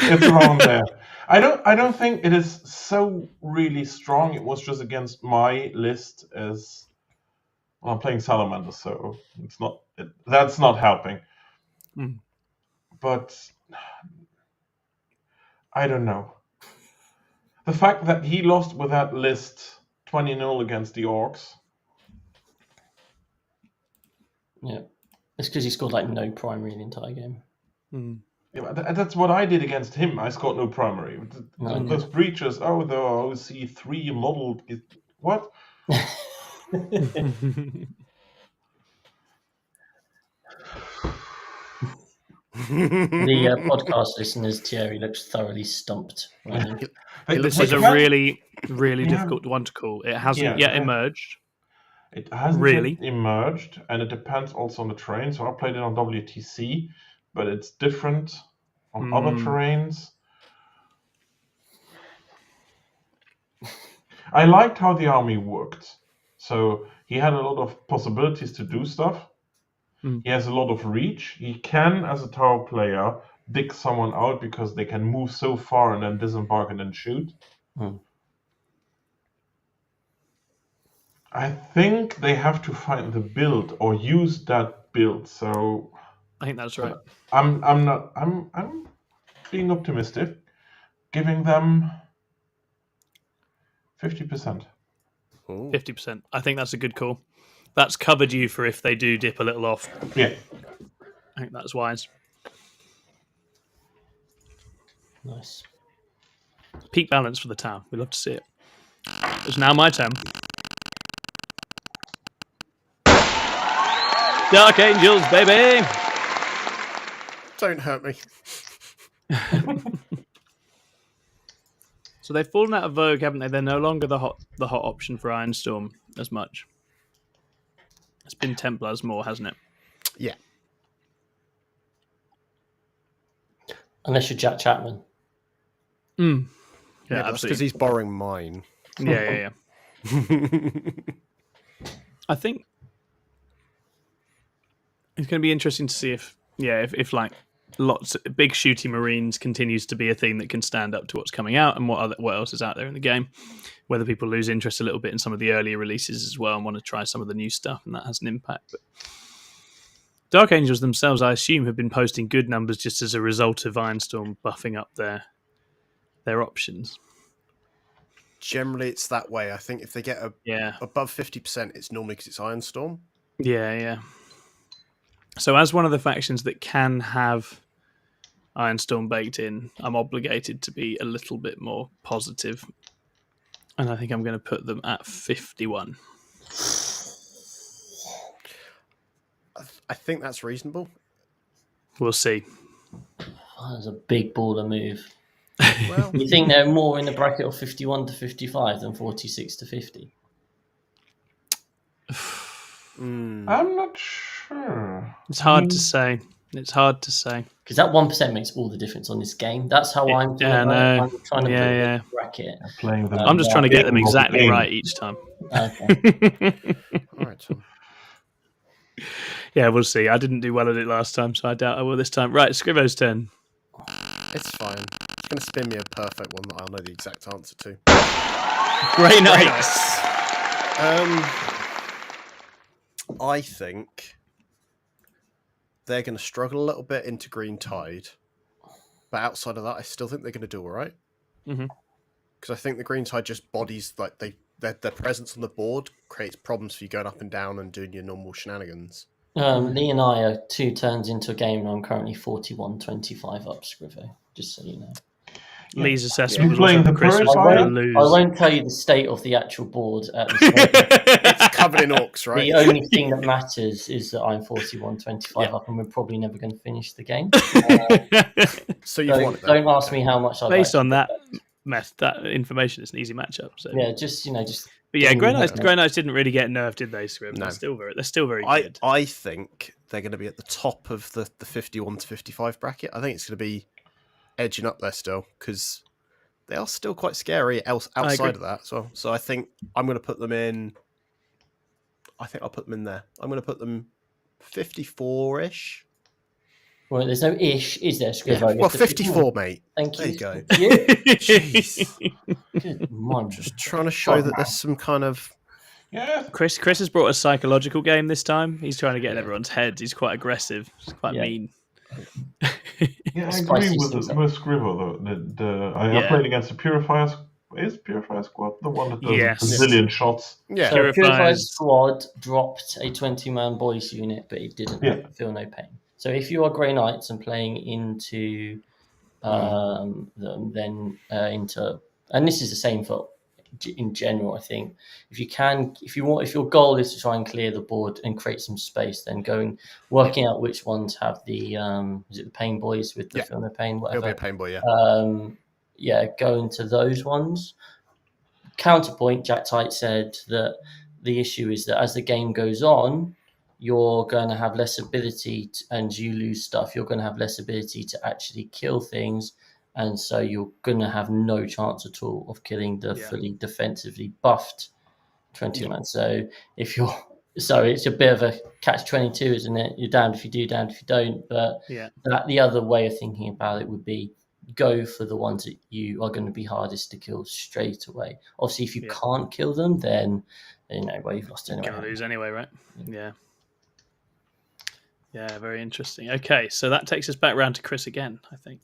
around there. I don't think it is so really strong. It was just against my list as well, I'm playing Salamander, so that's not helping. But I don't know. The fact that he lost with that list 20-0 against the Orcs. Yeah, it's because he scored like no primary in the entire game. Yeah, that's what I did against him. I scored no primary. Those breaches, the OC3 model. What? The podcast listeners, Thierry looks thoroughly stumped right now. This is a really, really difficult one to call. It hasn't yet emerged. It hasn't really yet emerged, and it depends also on the terrain. So I played it on WTC, but it's different on other terrains. I liked how the army worked. So he had a lot of possibilities to do stuff. He has a lot of reach. He can, as a tower player, dig someone out because they can move so far and then disembark and then shoot. I think they have to find the build or use that build. So I think that's right. I'm being optimistic, giving them 50%. 50%. I think that's a good call. That's covered you for if they do dip a little off. Yeah. I think that's wise. Nice. Peak balance for the town. We love to see it. It's now my turn. Dark Angels, baby! Don't hurt me. So they've fallen out of vogue, haven't they? They're no longer the hot option for Ironstorm as much. It's been Templars more, hasn't it? Yeah. Unless you're Jack Chapman. Yeah, that's because he's borrowing mine. Yeah. I think it's going to be interesting to see if like lots of big shooty Marines continues to be a thing that can stand up to what's coming out and what else is out there in the game. Whether people lose interest a little bit in some of the earlier releases as well and want to try some of the new stuff, and that has an impact. But Dark Angels themselves, I assume, have been posting good numbers just as a result of Ironstorm buffing up their options. Generally, it's that way. I think if they get above 50%, it's normally because it's Ironstorm. Yeah. So as one of the factions that can have Ironstorm baked in, I'm obligated to be a little bit more positive. And I think I'm going to put them at 51. I think that's reasonable. We'll see. Oh, that's a big baller move. Well, You think they're more in the bracket of 51 to 55 than 46 to 50? I'm not sure. It's hard to say. Because that 1% makes all the difference on this game. That's how I'm feeling. I'm trying to put the bracket. I'm just trying to get them exactly right each time. Okay. All right, Tom. Yeah, we'll see. I didn't do well at it last time, so I doubt I will this time. Right, Scrivo's turn. It's fine. It's going to spin me a perfect one that I'll know the exact answer to. Great nice. I think they're going to struggle a little bit into Green Tide, but outside of that, I still think they're going to do all right. Because I think the Green Tide just bodies like their presence on the board creates problems for you going up and down and doing your normal shenanigans. Lee and I are 2 turns into a game, and I'm currently 41-25 up, Scrivo. Just so you know. Lee's assessment was playing also the Chris was Purify? going to lose. I won't tell you the state of the actual board at this moment. It's covered in orcs, right? The only thing that matters is that I'm 41-25 up, and we're probably never going to finish the game. So you've won it. Don't ask me how much I Based on that information, it's an easy matchup. So. Yeah, just. But yeah, Grey Knights didn't really get nerfed, did they, Scrib? No. They're still very good. I think they're going to be at the top of the 51 to 55 bracket. I think it's going to be edging up there still because they are still quite scary outside of that as well. So I think I'm going to put them in. I think I'll put them in there. I'm going to put them 54-ish. Well, there's no ish, is there, Scrivo? Well, 54, mate. Thank There you. you go. Thank you. Jeez. Good mind. Just trying to show that there's some kind of... Yeah. Chris has brought a psychological game this time. He's trying to get in everyone's heads. He's quite aggressive. He's quite mean. Yeah, I agree with Scrivo though. I played against the Purifier. Is Purifier Squad the one that does a zillion shots? Yeah. So Purifier Squad dropped a 20-man boys unit, but it didn't feel no pain. So if you are Grey Knights and playing into them, then into, and this is the same for in general, I think if your goal is to try and clear the board and create some space, then working out which ones have the is it the pain boys with the feel no pain, whatever. It'll be a pain boy, go into those ones. Counterpoint, Jack Tight said that the issue is that as the game goes on, you're going to have less ability and you lose stuff. You're going to have less ability to actually kill things. And so you're going to have no chance at all of killing the fully defensively buffed 20-man. So it's a bit of a catch-22, isn't it? You're damned if you do, damned if you don't. But the other way of thinking about it would be go for the ones that you are going to be hardest to kill straight away. Obviously, if you can't kill them, then you've lost anyway. You're going to lose anyway, right? Yeah. Yeah, very interesting. Okay, so that takes us back round to Chris again, I think.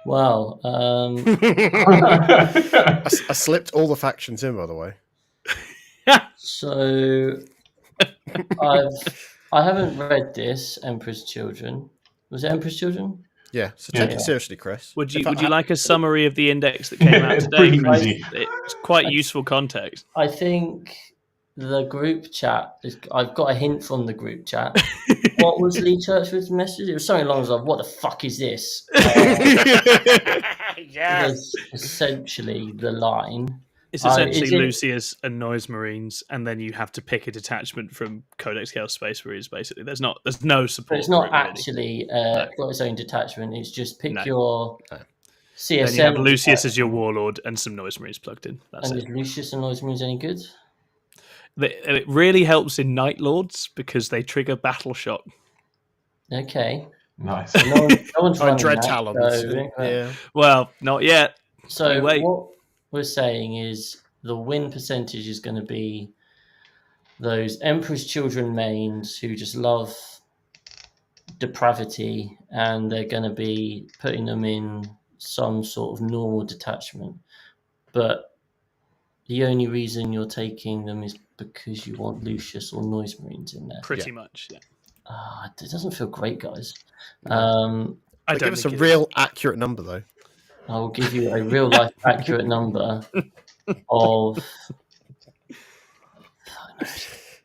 Wow. I slipped all the factions in, by the way. So I haven't read this, Emperor's Children. Was it Emperor's Children? Yeah, so take it seriously, Chris. Would you like a summary of the index that came out today? It's quite useful context. I think the group chat, I've got a hint from the group chat. What was Lee Churchwood's message? It was something along the lines of, what the fuck is this? It was essentially the line. It's essentially Lucius and Noise Marines, and then you have to pick a detachment from Codex Chaos Space Marines, basically. There's no support. But it's not actually got its own detachment. It's just pick your CSM. Then you have Lucius as your warlord and some Noise Marines plugged in. That's it. Is Lucius and Noise Marines any good? It really helps in Night Lords because they trigger Battle Shock. Okay. Nice. No one's running Dread that, Talons. so, Well, not yet. So what we're saying is the win percentage is going to be those Emperor's Children mains who just love depravity, and they're going to be putting them in some sort of normal detachment. But the only reason you're taking them is because you want Lucius or Noise Marines in there. Pretty much, yeah. It doesn't feel great, guys. I don't give us a real accurate number, though. I will give you a real life accurate number of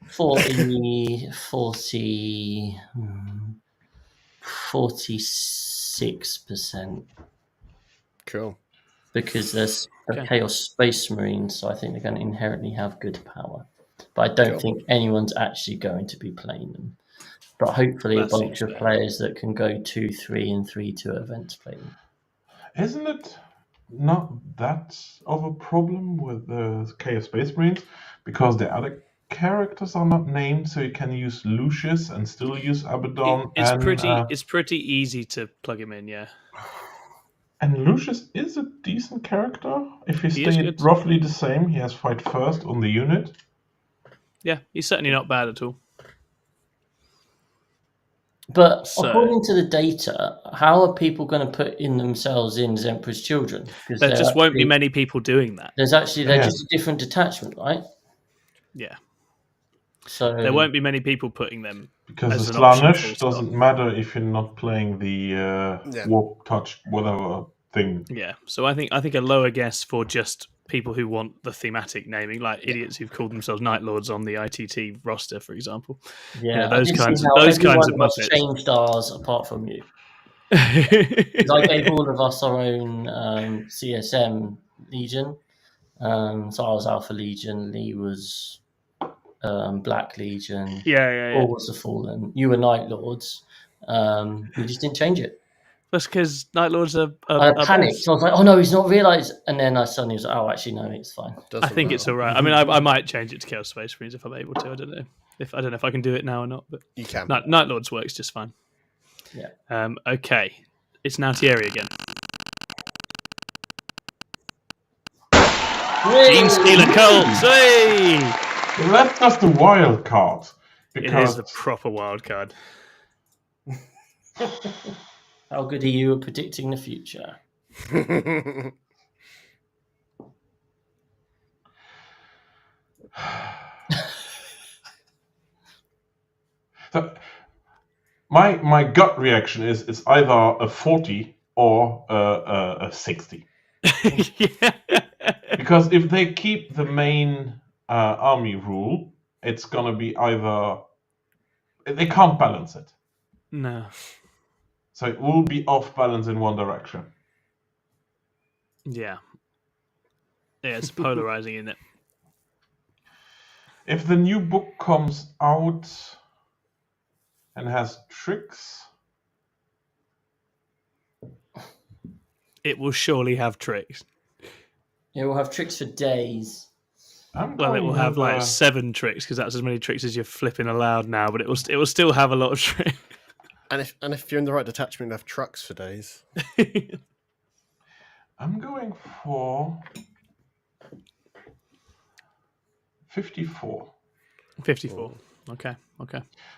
46%. Cool. Because there's the Chaos Space Marines, so I think they're going to inherently have good power. But I don't think anyone's actually going to be playing them. But hopefully a bunch of players that can go 2-3 and 3-2 events play them. Isn't it not that of a problem with the Chaos Space Marines? Because the other characters are not named, so you can use Lucius and still use Abaddon. It's pretty easy to plug him in, yeah. And Lucius is a decent character. If he stayed roughly the same, he has fight first on the unit. Yeah, he's certainly not bad at all. But according to the data, how are people going to put in themselves in as Emperor's Children? There just won't be many people doing that. They're just a different detachment, right? Yeah. So there won't be many people putting them. Because the Slaanesh doesn't matter if you're not playing the Warp Touch, whatever thing. Yeah. So I think a lower guess for just people who want the thematic naming, like idiots who've called themselves Night Lords on the ITT roster, for example. Yeah, those kinds of muppets. Changed ours apart from you. I gave all of us our own CSM Legion. So I was Alpha Legion. Lee was Black Legion. Yeah. All was the Fallen. You were Night Lords. We just didn't change it. That's because Night Lords are. I panicked. I was like, "Oh no, he's not realised." And then I suddenly was like, "Oh, actually, no, it's fine." I think it's all right. I mean, I might change it to Chaos Space Marines if I'm able to. I don't know if I can do it now or not. But You can. Night Lords works just fine. Yeah. Okay, it's now Thierry again. Gene Stealer Colts. Hey! Well, that's just a wild card. It is the proper wild card. How good are you at predicting the future? So, my gut reaction is it's either a 40 or a 60. Yeah. Because if they keep the main army rule, it's gonna be either they can't balance it. No. So it will be off balance in one direction. Yeah. Yeah, it's polarizing, isn't it? If the new book comes out and has tricks, It will surely have tricks. It will have tricks for days. Well, it will have like 7 tricks because that's as many tricks as you're flipping allowed now. But it will still have a lot of tricks. And if you're in the right detachment, you have trucks for days. I'm going for 54. 54. Okay.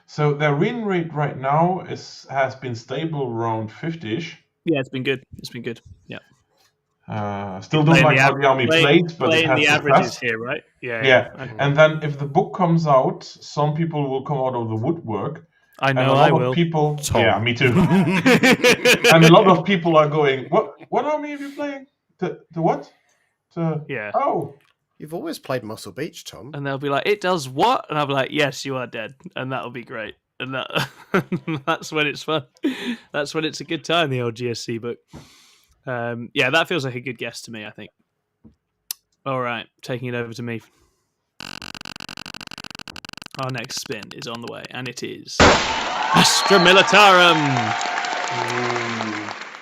So their win rate right now has been stable around 50-ish. Yeah, it's been good. Yeah. Still don't like how the army plays, but it has the success. averages here, right? Yeah. Yeah. And then if the book comes out, some people will come out of the woodwork. I know and a I lot will. of people, Tom. yeah, me too. And a lot of people are going, What army are you playing? The what? Yeah. Oh. You've always played Muscle Beach, Tom. And they'll be like, "It does what?" And I'll be like, "Yes, you are dead," and that'll be great. And that's when it's fun. That's when it's a good time. The old GSC book. Yeah, that feels like a good guess to me. I think. All right, taking it over to me. Our next spin is on the way, and it is Astra Militarum.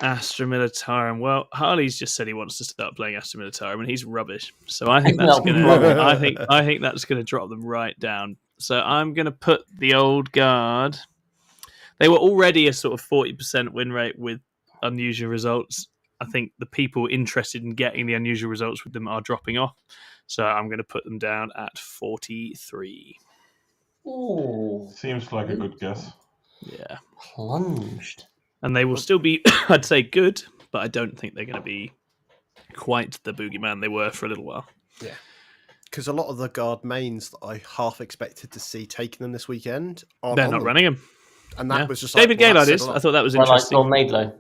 Astra Militarum. Well, Harley's just said he wants to start playing Astra Militarum, and he's rubbish. So I think that's gonna. I think that's gonna drop them right down. So I'm gonna put the old guard. They were already a sort of 40% win rate with unusual results. I think the people interested in getting the unusual results with them are dropping off. So I'm going to put them down at 43. Ooh. Seems like a good guess. Yeah. Plunged. And they will still be, I'd say, good, but I don't think they're going to be quite the boogeyman they were for a little while. Yeah. Because a lot of the guard mains that I half expected to see taking them this weekend aren't They're on not them. running them. And that was just David like, Gaylord that is. said a lot. I thought that was I like interesting. Don Maidlow.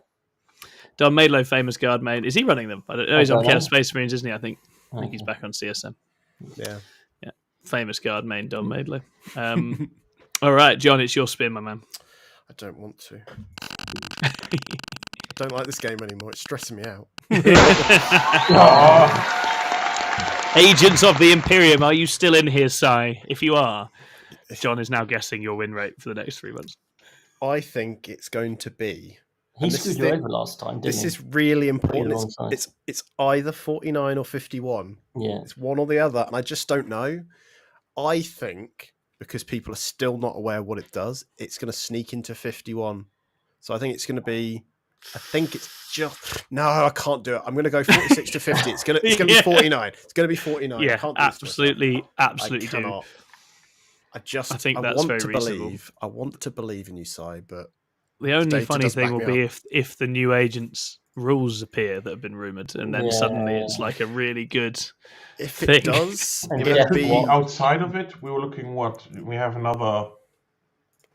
Don Maidlow, famous guard main. Is he running them? I don't know. He's on don't know. Chaos Space Marines, isn't he? I think he's back on CSM. Yeah. Famous guard main, Don Maidlow. All right, John, it's your spin, my man. I don't want to. I don't like this game anymore. It's stressing me out. Agents of the Imperium, are you still in here, Si? If you are, John is now guessing your win rate for the next 3 months. I think it's going to be. He screwed you over last time, didn't This he? is really important. Wrong side. It's either 49 or 51. Yeah. It's one or the other, and I just don't know. I think because people are still not aware what it does, it's going to sneak into 51. So I think it's going to be. I think it's just no. I can't do it. I'm going to go 46 to 50. It's going to be 49. It's going to be 49. Yeah, I can't do this to myself. absolutely I do. cannot. I think that's want very to reasonable. believe. I want to believe in you, Si, but The only data funny does thing back will me be if the new agents rules appear that have been rumored, and then suddenly it's like a really good. if thing. it does, And it'll yeah, be. Outside of it, we were looking we have another.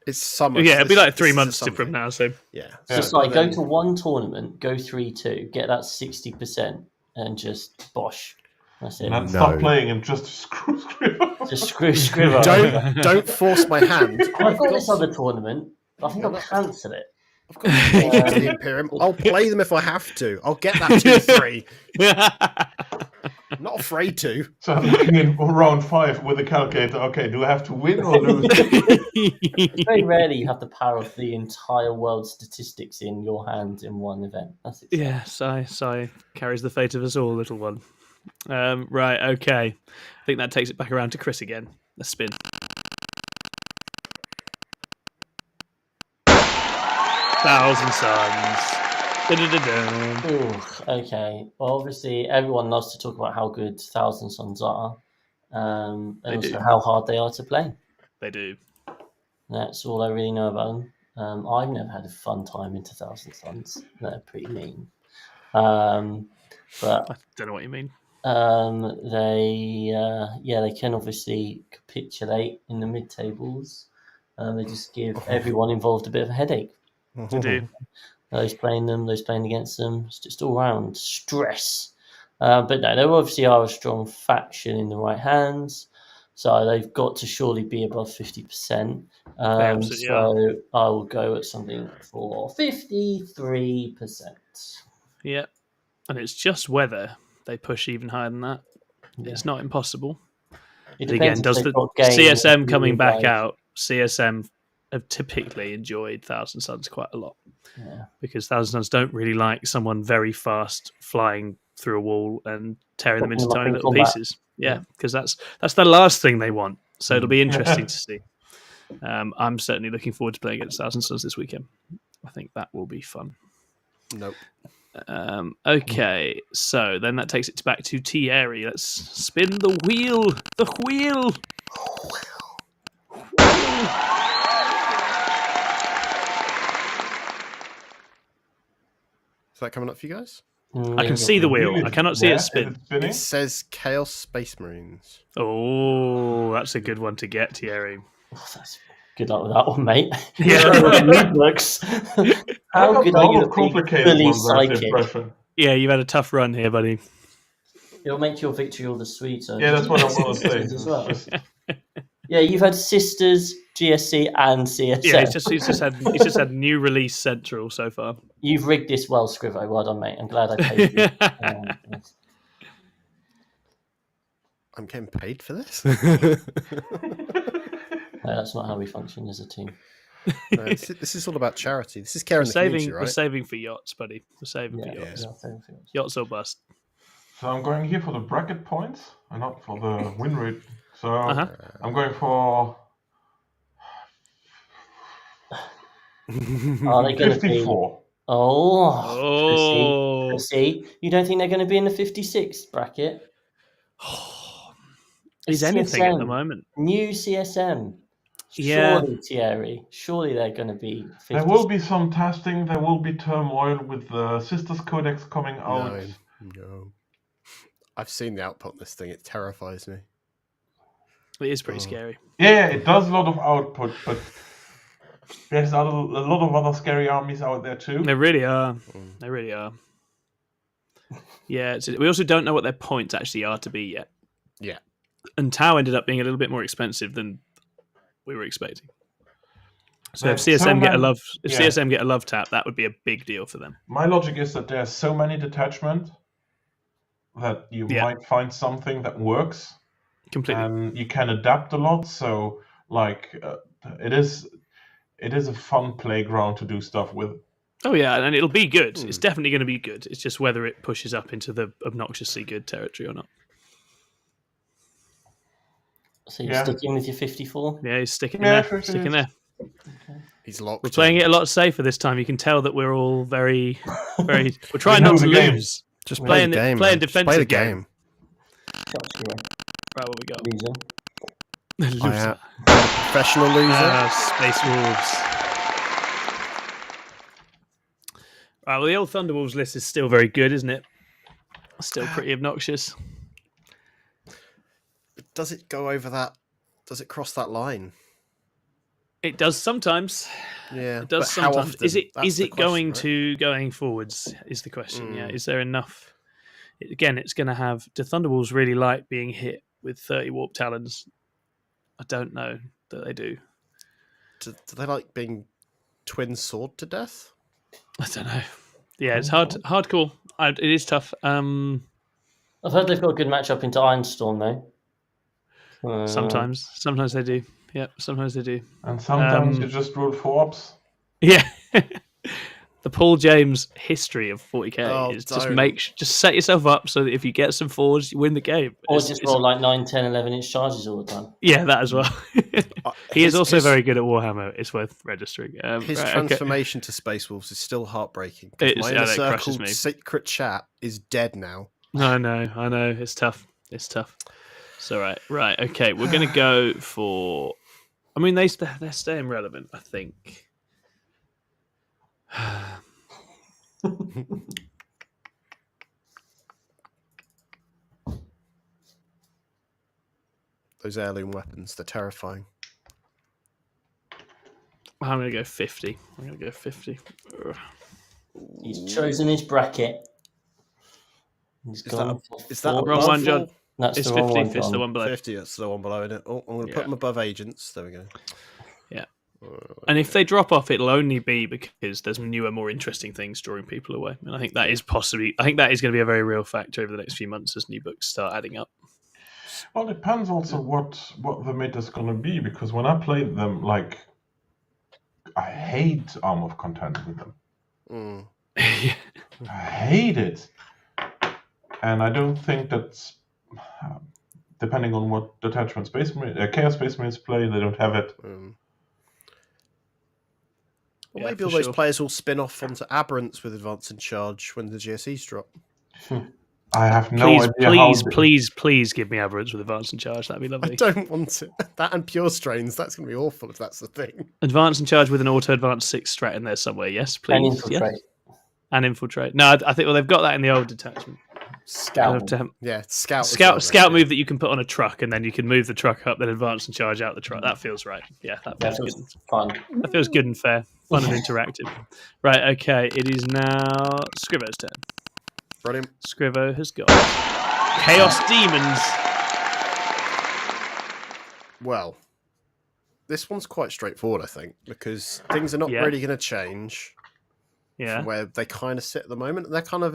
It's summer. Yeah, it'd be like 3 This is months summer from thing. now. So Yeah. Just So like go then- to one tournament, go 3-2, get that 60%, and just bosh. That's it. And stop playing and just screw Scrivo. Just screw Scrivo. Don't force my hand. I've got this other tournament. I think I'll cancel it. I've got Agents of the Imperium. I'll play them if I have to. I'll get that 2-3. Not afraid to. So I'm looking in round 5 with a calculator. Okay, do I have to win or lose? Very rarely you have the power of the entire world's statistics in your hands in one event. That's exciting. Yeah, Sai carries the fate of us all, little one. Right, okay. I think that takes it back around to Chris again. Let's spin. Thousand Suns. Da-da-da-da. Ooh, okay. Well, obviously, everyone loves to talk about how good Thousand Suns are, and They also do. how hard they are to play. They do. That's all I really know about them. I've never had a fun time into Thousand Suns. They're pretty mean. But I don't know what you mean. they can obviously capitulate in the mid tables. They just give everyone involved a bit of a headache. They do. Those playing them, those playing against them. It's just all round stress. But no, they obviously are a strong faction in the right hands. So they've got to surely be above 50%. absolutely So I will go at something for 53%. Yeah. And it's just whether they push even higher than that. Yeah. It's not impossible. It But again, depends if does they've the got games CSM coming really back like- out? CSM have typically enjoyed Thousand Suns quite a lot. Yeah. Because Thousand Suns don't really like someone very fast flying through a wall and tearing them Putting into them up tiny in little combat. pieces. Yeah, because that's the last thing they want. So it'll be interesting to see. I'm certainly looking forward to playing against Thousand Suns this weekend. I think that will be fun. Nope. Okay, so then that takes it back to Thierry. Let's spin the wheel. The wheel. Is that coming up for you guys? I can see the wheel. I cannot see it Is spin. it spinning? It says Chaos Space Marines. Oh, that's a good one to get, Thierry. Good luck with that one, mate. Yeah. Looks. I How got good a are lot you of at being complicated fully ones, I have the psychic? impression. Yeah, you've had a tough run here, buddy. It'll make your victory all the sweeter. Yeah, Did that's you what I have want to say. sisters as well? It's just- Yeah, you've had Sisters, GSC, and CSM. Yeah, he's just had new release central so far. You've rigged this well, Scrivo. Well done, mate. I'm glad I paid you. Yes. I'm getting paid for this. No, that's not how we function as a team. No, this is all about charity. This is caring We're the community, saving, right? we're saving for yachts, buddy. We're saving Yeah, for yachts. yeah, same thing. Yachts or bust. So I'm going here for the bracket points and not for the win rate. So Uh-huh. I'm going for Are they going to be? 54. Oh, Oh. Chrissy, you don't think they're going to be in the 56 bracket? Is anything at the CSM. moment. New CSM. Yeah. Surely, Thierry. Surely they're going to be 56. There will be some testing. There will be turmoil with the Sisters Codex coming out. No. I've seen the output on this thing. It terrifies me. It is pretty scary. Yeah, it does a lot of output, but there's a lot of other scary armies out there too. They really are. They really are. Yeah, we also don't know what their points actually are to be yet. Yeah. And Tau ended up being a little bit more expensive than we were expecting. So if There's so CSM get a many- CSM get a love tap, that would be a big deal for them. My logic is that there's so many detachment that you might find something that works, Completely. and you can adapt a lot. So, like, it is a fun playground to do stuff with. Oh yeah, and it'll be good. It's definitely going to be good. It's just whether it pushes up into the obnoxiously good territory or not. So you're sticking with your 54? Yeah, he's sticking Yeah, there. sure, Sticking there. He's locked. We're playing it a lot safer this time. You can tell that we're all very. We're trying know not to the game. lose. Just playing play the game. playing man. Just play defensive the game. Right, what we got? Loser. Loser. I am a professional loser. Space Wolves. Right, well, the old Thunderwolves list is still very good, isn't it? Still pretty obnoxious. Does it go over that? Does it cross that line? It does sometimes. Yeah, It does but how sometimes. often? Is it That's the going question, right? to going forwards? Is the question. Yeah. Is there enough? Again, it's going to have. Do Thunderwolves really like being hit with 30 warp talons? I don't know that they do. Do they like being twin sword to death? I don't know. Yeah, it's hard call. It is tough. I I've heard they've got a good matchup into Ironstorm though. Sometimes they do. Yeah, sometimes they do. And sometimes you just roll 4-ops. Yeah. The Paul James history of 40k is don't. just set yourself up so that if you get some 4s, you win the game. Or just roll like 9, 10, 11-inch charges all the time. Yeah, that as well. He is also very good at Warhammer. It's worth registering. His transformation to Space Wolves is still heartbreaking. My Inner Circle secret chat is dead now. I know. It's tough. It's all right. Right, okay. We're going to go for... I mean, they're staying relevant, I think. Those heirloom weapons, they're terrifying. I'm going to go 50. Ugh. He's chosen his bracket. Is that the wrong one, John? That's it's the 50. wrong one, It's the one below. 50, that's the one below, isn't it? Oh, I'm going to put them above agents. There we go. Yeah. And if they drop off, it'll only be because there's newer, more interesting things drawing people away. And I think that is going to be a very real factor over the next few months as new books start adding up. Well, it depends also what the meta is going to be, because when I played them, like, I hate Arm of Content with them. Yeah. I hate it. And I don't think that's... depending on what detachment Chaos Space Marines play, they don't have it. Well, maybe all those players will spin off onto Aberrants with Advance in Charge when the GSEs drop. I have no idea. Please give me Aberrants with Advance in Charge. That'd be lovely. I don't want it. That and Pure Strains, that's going to be awful if that's the thing. Advance in Charge with an auto advance 6 strat in there somewhere, yes, please. And Infiltrate. Yes. And Infiltrate. No, I think they've got that in the old detachment. Scout. Scout move that you can put on a truck, and then you can move the truck up, then advance and charge out the truck. That feels right. Yeah, that feels good. Fun. That feels good and fair. Fun and interactive. Right, okay. It is now Scrivo's turn. Brilliant. Scrivo has got Chaos Demons. Well, this one's quite straightforward, I think, because things are not really going to change from where they kind of sit at the moment. They're kind of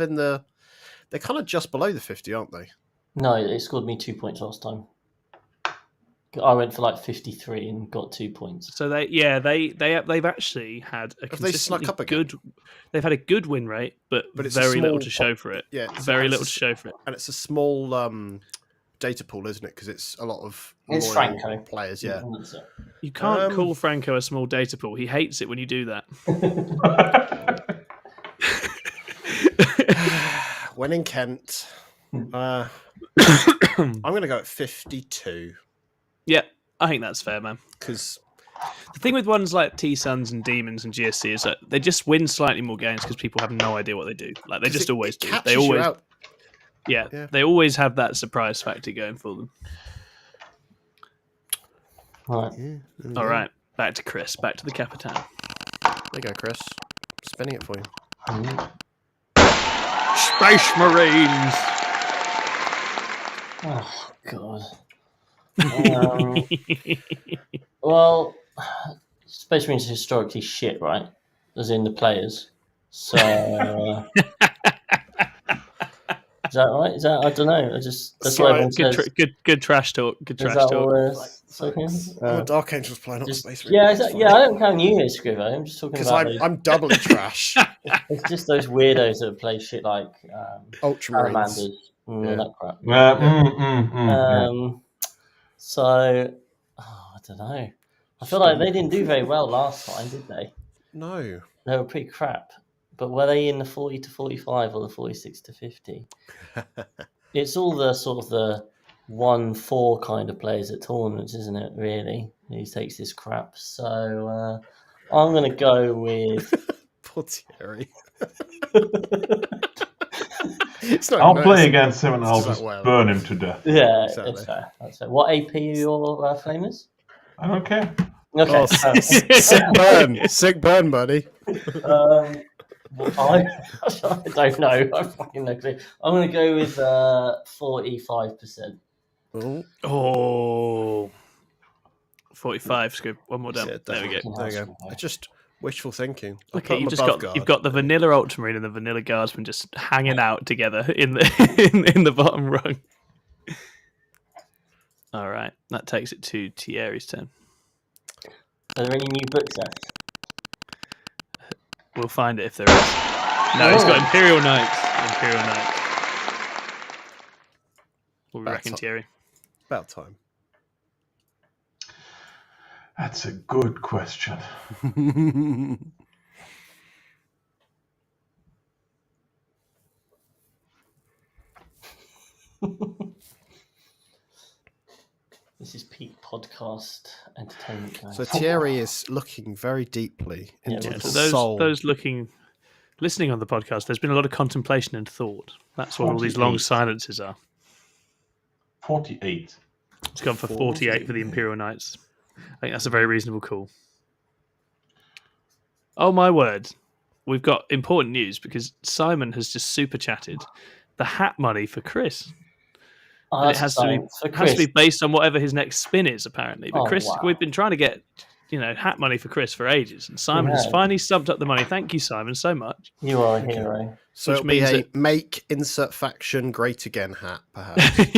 just below the 50, aren't they? No, it scored me 2 points last time. I went for like 53 and got 2 points. So they've actually had a consistently good. They've had a good win rate, but it's very little to show for it. Yeah, very little to show for it. And it's a small data pool, isn't it? Because it's a lot of Franco players. Yeah, you can't call Franco a small data pool. He hates it when you do that. When in Kent, I'm going to go at 52. Yeah, I think that's fair, man. Because the thing with ones like T-Suns and Demons and GSC is that they just win slightly more games because people have no idea what they do. Like they just always do. They always, they always have that surprise factor going for them. Right. Yeah, all right, back to Chris. Back to the Capitan. There you go, Chris. Spinning it for you. Space Marines. Oh God. Well, Space Marines are historically shit, right? As in the players. So is that right? Is that I don't know. That's what everyone says. Good trash talk. Good trash talk. I'm a Dark Angel's playing on Space Marines. I don't count you here, Scrivo. I'm just talking about because I'm doubly trash. It's just those weirdos that play shit like Ultramarines and all that crap. So, I don't know. I feel like they didn't do very well last time, did they? No. They were pretty crap. But were they in the 40 to 45 or the 46 to 50? It's all the sort of the 1-4 kind of players at tournaments, isn't it, really? Who takes this crap. So, I'm going to go with... Poor Thierry. I'll play against him and I'll just burn him to death. Yeah, exactly. It's fair. That's fair. What AP are your flamers? I don't care. Okay. Sick burn, buddy. I don't know. I fucking no clue. I'm going to go with 45%. Oh. 45, Scrib. One more down. Yeah, there we go. There you go. Wishful thinking. Okay, you've got the vanilla Ultramarine and the vanilla Guardsman just hanging out together in the in the bottom rung. All right, that takes it to Thierry's turn. Are there any new books left? We'll find it if there is. No, he's got Imperial Knights. Imperial Knights. What do we reckon, Thierry? About time. That's a good question. This is peak podcast entertainment, guys. So Thierry is looking very deeply into the so soul. Those listening on the podcast, there's been a lot of contemplation and thought. That's what all these long silences are. 48. It's gone for 48 for the Imperial Knights. I think that's a very reasonable call. Oh my word. We've got important news because Simon has just super chatted the hat money for Chris. Oh, it has to be based on whatever his next spin is, apparently. But Chris, we've been trying to get hat money for Chris for ages, and Simon has finally stumped up the money. Thank you, Simon, so much. You are a hero. So it'll be a make insert faction great again hat, perhaps. Do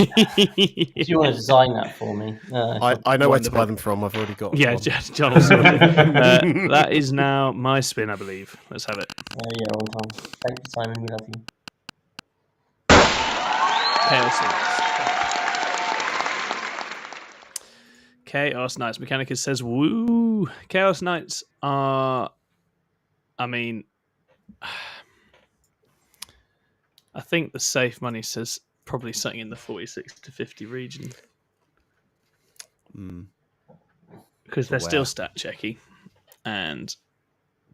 you want to design that for me? I know where to buy them from. I've already got one. John also that is now my spin, I believe. Let's have it. Yeah, on time. Thank you, Simon. We love you. Chaos Knights. Mechanicus says, woo. Chaos Knights are, I think the safe money says probably something in the 46 to 50 region. Because they're still stat checky. And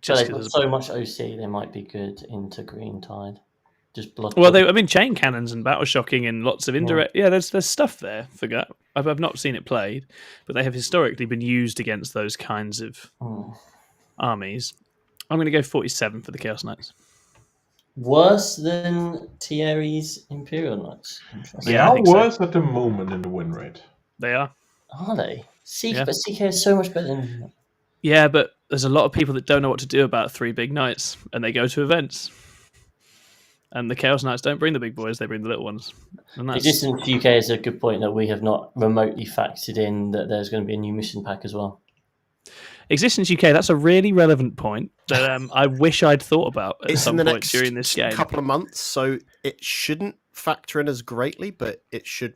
just they've got so much OC, they might be good into Green Tide. Just blood. Well, chain cannons and battle shocking and lots of indirect. Yeah, there's stuff there. I've not seen it played, but they have historically been used against those kinds of armies. I'm going to go 47 for the Chaos Knights. Worse than Thierry's Imperial Knights. They are worse at the moment in the win rate. They are. Are they? But CK is so much better than. Yeah, but there's a lot of people that don't know what to do about 3 big knights, and they go to events. And the Chaos Knights don't bring the big boys, they bring the little ones. Existence UK is a good point that we have not remotely factored in that there's going to be a new mission pack as well. Existence UK, that's a really relevant point that I wish I'd thought about at some point during this game. It's in the next couple of months, so it shouldn't factor in as greatly, but it'll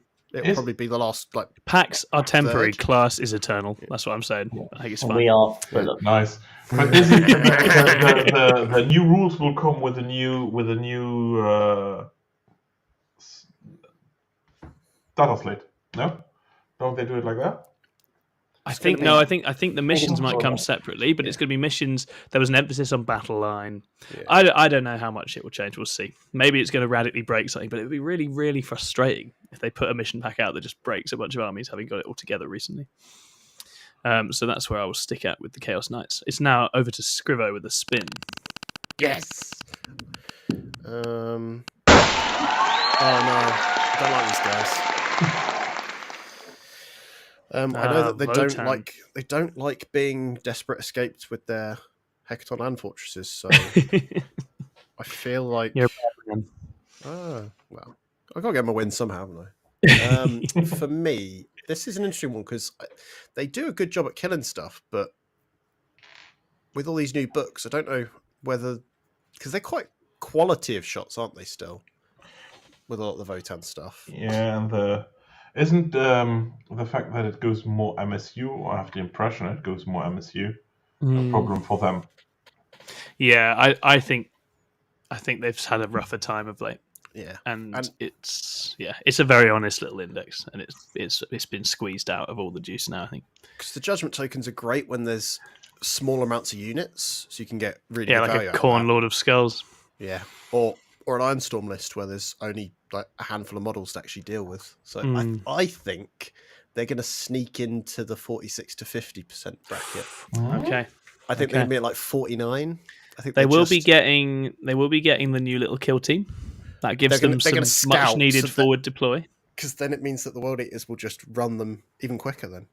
probably be the last. Packs are temporary, class is eternal. That's what I'm saying. I think it's fine. We are. Nice. But isn't the new rules will come with a new data slate? No, don't they do it like that? I think the missions might come separately, but it's going to be missions. There was an emphasis on battle line. Yeah. I don't know how much it will change. We'll see. Maybe it's going to radically break something, but it would be really, really frustrating if they put a mission pack out that just breaks a bunch of armies, having got it all together recently. So that's where I will stick at with the Chaos Knights. It's now over to Scrivo with a spin. Yes. Oh no, I don't like these guys. I know that they don't like being desperate escaped with their Hecaton and fortresses. So I feel like you're bad. Well, I gotta get my win somehow, haven't I? For me, this is an interesting one because they do a good job at killing stuff, but with all these new books, I don't know whether because they're quite quality of shots, aren't they? Still, with a lot of the Votan stuff. Yeah, and isn't the fact that it goes more MSU? I have the impression it goes more MSU. A problem for them. Yeah, I think they've had a rougher time of late. Yeah, and it's a very honest little index, and it's been squeezed out of all the juice now. I think because the judgment tokens are great when there's small amounts of units, so you can get really good value like a Khorne Lord of Skulls. Yeah, or an Ironstorm list where there's only like a handful of models to actually deal with. So I think they're going to sneak into the 46 to 50% bracket. Okay, I think they're going to be at like 49. I think they will be getting the new little kill team. That gives them some much needed forward deploy. Because then it means that the World Eaters will just run them even quicker then.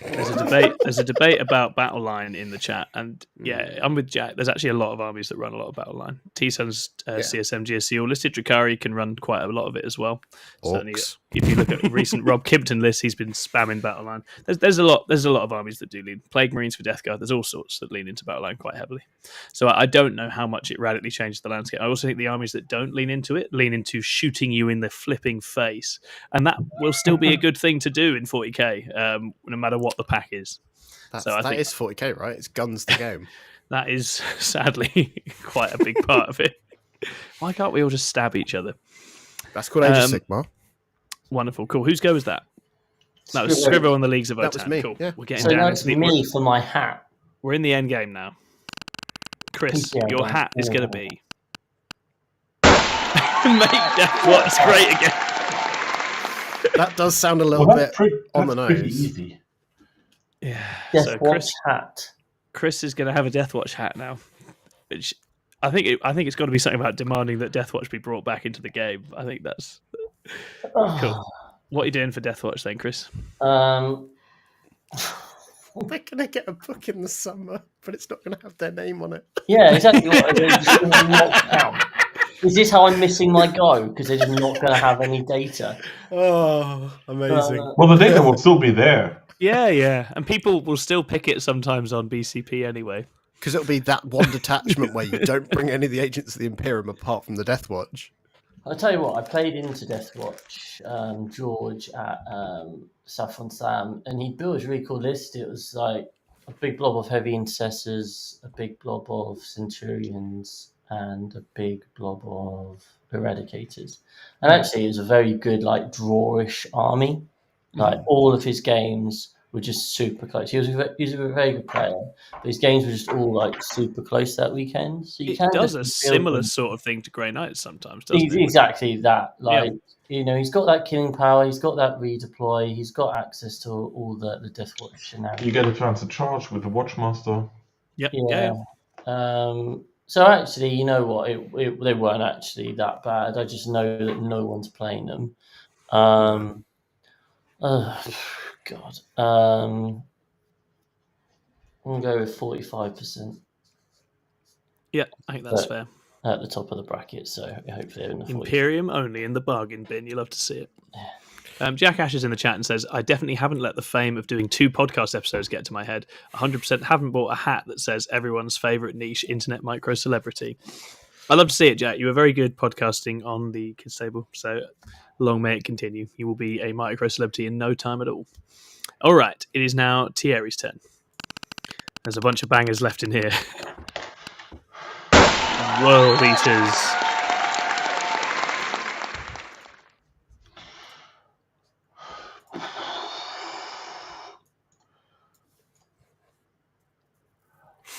There's a debate about battle line in the chat, and yeah, I'm with Jack. There's actually a lot of armies that run a lot of battle line. T-Sun's CSM GSC all listed. Drakari can run quite a lot of it as well. Certainly, if you look at recent Rob Kimpton lists, he's been spamming battle line. There's a lot of armies that do lean. Plague Marines for Death Guard. There's all sorts that lean into battle line quite heavily. So I don't know how much it radically changes the landscape. I also think the armies that don't lean into it lean into shooting you in the flipping face, and that will still be a good thing to do in 40k, no matter what the pack is. That is 40k, right? It's guns the game. That is sadly quite a big part of it. Why can't we all just stab each other? That's called Age of Sigmar. Wonderful, cool. Whose go was that? That was Scrivo on the Leagues of Votan. That was me. Cool. Yeah. We're getting So down that's into me for my hat. We're in the end game now. Chris, your hat is going to be make Death Watch great again. That does sound a little bit on the nose. Easy. Yeah. Death Watch hat. Chris is going to have a Death Watch hat now, which I think it's got to be something about demanding that Death Watch be brought back into the game. I think that's cool. What are you doing for Death Watch then, Chris? They're going to get a book in the summer, but it's not going to have their name on it. Yeah, exactly. Is this how I'm missing my go? Because they're just not going to have any data. Oh, amazing. Well, the data will still be there. Yeah. And people will still pick it sometimes on BCP anyway. Because it'll be that one detachment where you don't bring any of the agents of the Imperium apart from the Death Watch. I'll tell you what, I played into Death Watch, George at Saffron Sam, and he built a really cool list. It was like a big blob of heavy intercessors, a big blob of centurions, and a big blob of eradicators. And actually, it was a very good, like, drawish army. Like, all of his games were just super close. He was a very good player, but his games were just all, like, super close that weekend. So it does a similar sort of thing to Grey Knights sometimes, doesn't it? Exactly that. Like, he's got that killing power, he's got that redeploy, he's got access to all the Death Watch shenanigans. You get a chance to charge with the Watchmaster. Yep. Yeah. So actually, you know what? They weren't actually that bad. I just know that no one's playing them. Oh God. I'm gonna go with 45%. Yeah, I think that's fair. At the top of the bracket, so hopefully in the Imperium only in the bargain bin. You love to see it. Jack Ash is in the chat and says, I definitely haven't let the fame of doing 2 podcast episodes get to my head. 100% haven't bought a hat that says everyone's favourite niche internet micro celebrity. I love to see it, Jack. You were very good podcasting on the kids table, so long may it continue. You will be a micro celebrity in no time at all. All right, it is now Thierry's turn. There's a bunch of bangers left in here. World Eaters.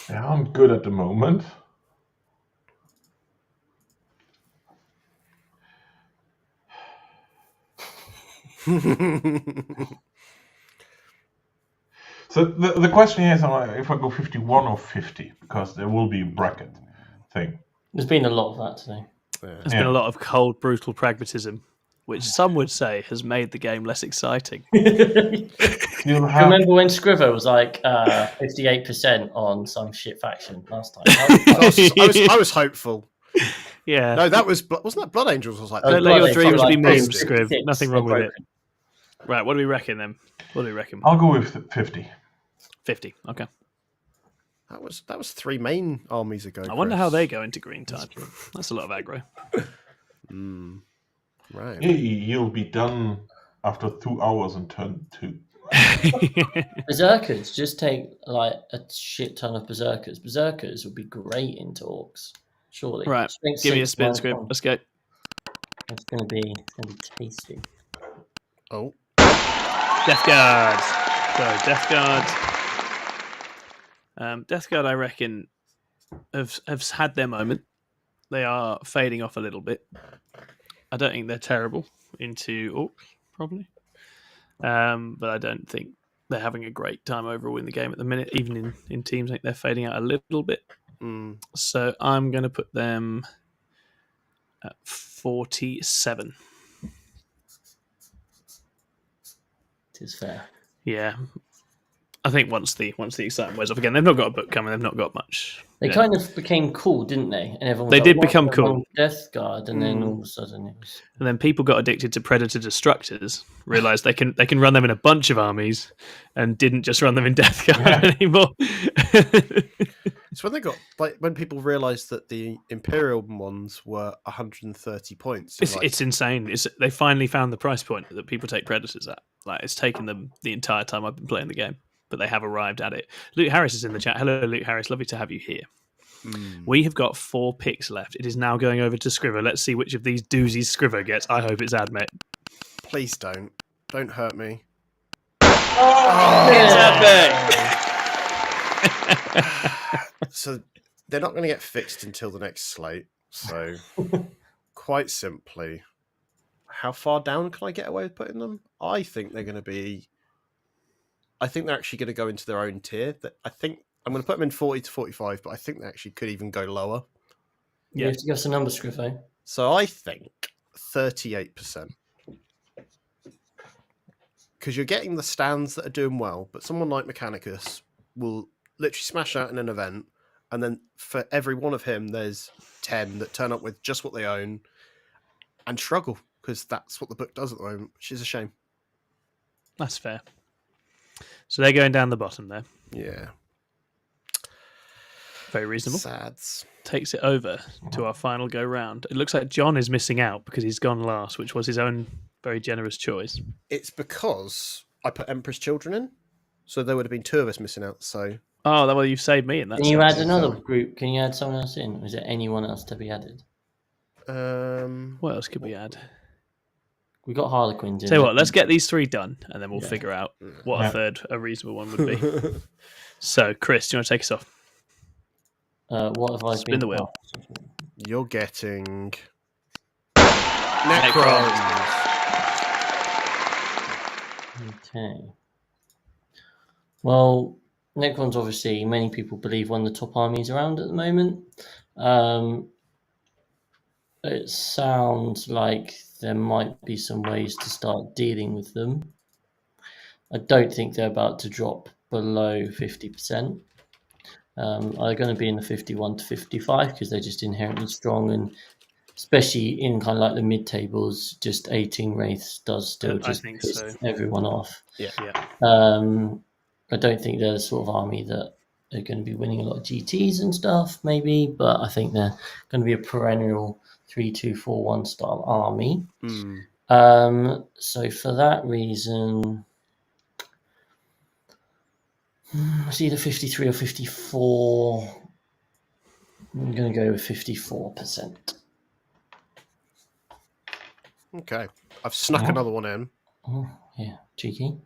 Yeah, I'm good at the moment. So the question is if I go 51 or 50, because there will be a bracket thing. There's been a lot of that today. There's been a lot of cold, brutal pragmatism, which some would say has made the game less exciting. Remember when Scrivo was like 58% on some shit faction last time? I was hopeful. Yeah. No, wasn't that Blood Angels? Was like, don't let your dreams be memes, memes, Scriv. Nothing wrong with it. Right, what do we reckon then? I'll go with 50. 50, okay. That was 3 main armies ago. I wonder how they go into green type. That's a lot of aggro. Right. You'll be done after 2 hours and turn 2. Berserkers, just take like a shit ton of berserkers. Berserkers would be great into orcs, surely. Right, give me a spin, Scrib. Let's go. It's gonna be tasty. Oh, Death Guard. So Death Guard. Death Guard, I reckon, have had their moment. They are fading off a little bit. I don't think they're terrible into orcs, probably. But I don't think they're having a great time overall in the game at the minute. Even in teams, I think they're fading out a little bit. So I'm going to put them at 47. It is fair. Yeah. I think once the excitement wears off again, they've not got a book coming. They've not got much. They kind of became cool, didn't they? And everyone was They like, did "What, become they're cool." on Death Guard, and then all of a sudden it was. And then people got addicted to Predator Destructors, realised they can run them in a bunch of armies, and didn't just run them in Death Guard anymore. It's when they got when people realised that the Imperial ones were 130 points. It's insane. They finally found the price point that people take Predators at. Like, it's taken them the entire time I've been playing the game, but they have arrived at it. Luke Harris is in the chat. Hello, Luke Harris. Lovely to have you here. We have got 4 picks left. It is now going over to Scrivo. Let's see which of these doozies Scrivo gets. I hope it's Admech. Please don't. Don't hurt me. It's Admech! So they're not going to get fixed until the next slate. So quite simply, how far down can I get away with putting them? I think they're actually going to go into their own tier. I think I'm going to put them in 40 to 45, but I think they actually could even go lower. You have to give us a number, Scrivo. So I think 38%. Because you're getting the stands that are doing well, but someone like Mechanicus will literally smash out in an event, and then for every one of him, there's 10 that turn up with just what they own and struggle, because that's what the book does at the moment, which is a shame. That's fair. So they're going down the bottom there. Yeah. Very reasonable. Sads. Takes it over to our final go round. It looks like John is missing out because he's gone last, which was his own very generous choice. It's because I put Emperor's Children in, so there would have been 2 of us missing out. So well, you've saved me in that. Can you add another group? Can you add someone else in? Or is there anyone else to be added? What else could we add? We got Harlequins in. Tell you what, let's get these 3 done, and then we'll figure out what a reasonable one would be. So, Chris, do you want to take us off? What have I Spin the wheel. You're getting Necrons. Okay. Well, Necrons, obviously, many people believe one of the top armies around at the moment. It sounds like there might be some ways to start dealing with them. I don't think they're about to drop below 50%. Are going to be in the 51 to 55 because they're just inherently strong, and especially in kind of like the mid tables, just 18 Wraiths does still just piss everyone off. Yeah. I don't think they're the sort of army that are going to be winning a lot of GTs and stuff, maybe, but I think they're going to be a perennial 3-2-4-1 style army. So for that reason, it's either 53 or 54. I'm going to go with 54%. Okay. I've snuck another one in. Oh, yeah. Cheeky.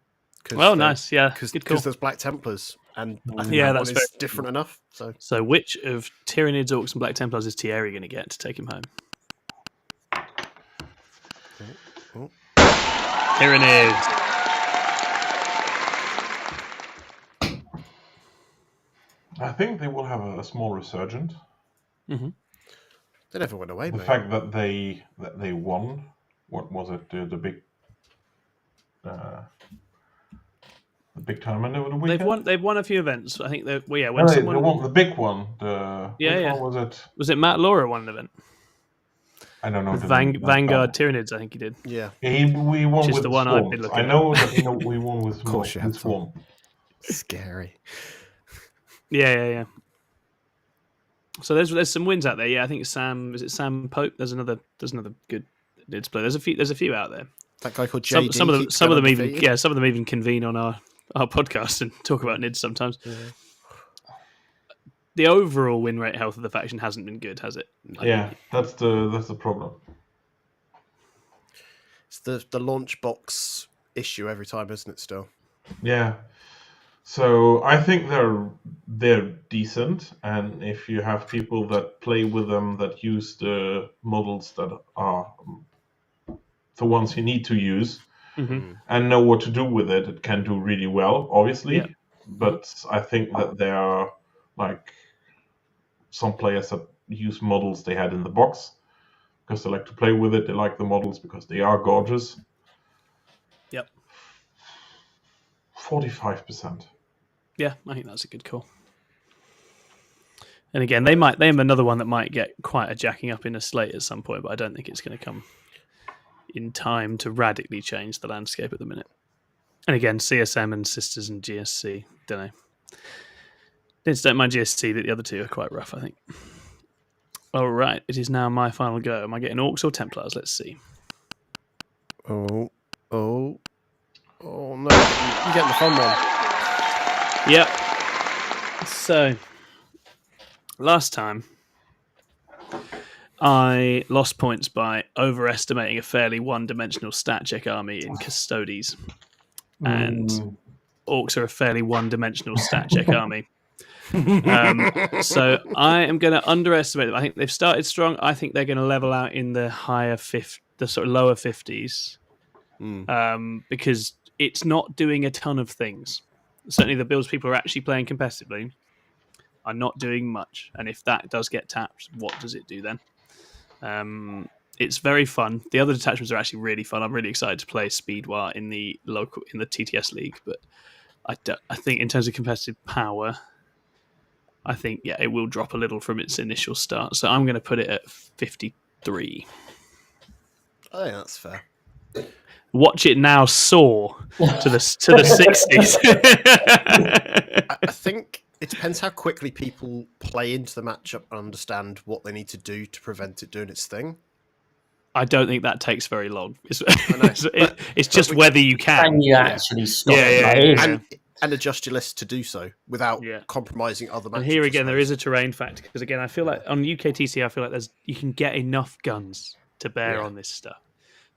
Well, nice. Yeah. Because there's Black Templars. And I think that's one is different enough. So which of Tyranids, Orcs, and Black Templars is Thierry going to get to take him home? Tyranids. I think they will have a small resurgence. Mm-hmm. They never went away. The fact that they won, what was it? The big tournament over the weekend. They've won a few events. I think they they won the big one. What was it? Was it Matt Laura won an event? I don't know. Vanguard Tyranids, I think he did. Yeah. We won Just with the one Swarm. I've been looking I know that we won with Swarm. Of course you have Swarm. Scary. Yeah. So there's some wins out there. Yeah, I think Sam Pope. There's another good Nids player. There's a few out there. That guy called JD. Some of them even convene on our podcast and talk about Nids sometimes. Yeah. The overall win rate health of the faction hasn't been good, has it? That's the problem. It's the launch box issue every time, isn't it? Still. Yeah. So I think they're decent, and if you have people that play with them that use the models that are the ones you need to use and know what to do with it, it can do really well, obviously. Yeah. But I think that there are like some players that use models they had in the box because they like to play with it. They like the models because they are gorgeous. Yep. 45%. Yeah, I think that's a good call. And again, they have another one that might get quite a jacking up in a slate at some point, but I don't think it's going to come in time to radically change the landscape at the minute. And again, CSM and Sisters and GSC, don't know. Don't mind GSC, but the other two are quite rough, I think. All right, it is now my final go. Am I getting Orcs or Templars? Let's see. Oh no! You're getting the fun one. Yep. So, last time, I lost points by overestimating a fairly one-dimensional stat check army in Custodes. And Orcs are a fairly one-dimensional stat check army. So I am going to underestimate them. I think they've started strong. I think they're going to level out in the the sort of lower 50s, because it's not doing a ton of things. Certainly, the builds people are actually playing competitively are not doing much. And if that does get tapped, what does it do then? It's very fun. The other detachments are actually really fun. I'm really excited to play Speedwar in the TTS league, but I think in terms of competitive power, I think it will drop a little from its initial start. So I'm going to put it at 53. I think that's fair. Watch it now soar to the 60s. I think it depends how quickly people play into the matchup and understand what they need to do to prevent it doing its thing. I don't think that takes very long. It's just whether you can. Can you actually stop and adjust your list to do so without compromising other matchups. And here again, there is a terrain factor, because again, I feel like on UKTC, I feel like you can get enough guns to bear on this stuff,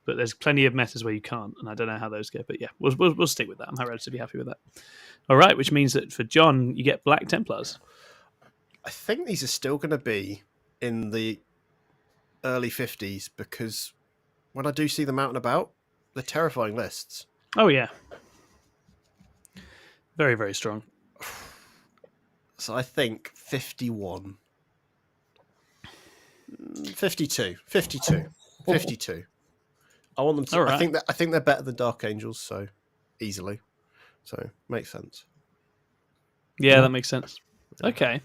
but there's plenty of metas where you can't, and I don't know how those go. But we'll stick with that. I'm relatively happy with that. All right, which means that for John, you get Black Templars. I think these are still going to be in the early 50s, because when I do see them out and about, they're terrifying lists. Oh yeah. Very, very strong. So I think 51. 52. 52. 52. I want them to. Right. I think they're better than Dark Angels, so easily. So makes sense. Yeah, that makes sense. Okay.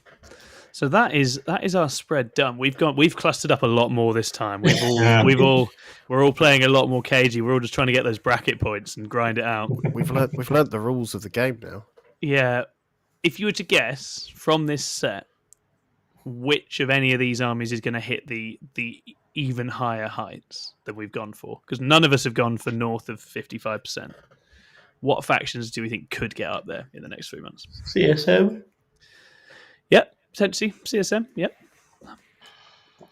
So that is our spread done. We've clustered up a lot more this time. We're all playing a lot more cagey. We're all just trying to get those bracket points and grind it out. We've learnt the rules of the game now. Yeah. If you were to guess from this set which of any of these armies is going to hit the even higher heights than we've gone for, because none of us have gone for north of 55%. What factions do we think could get up there in the next 3 months? CSM. Yep. Potentially CSM, yep.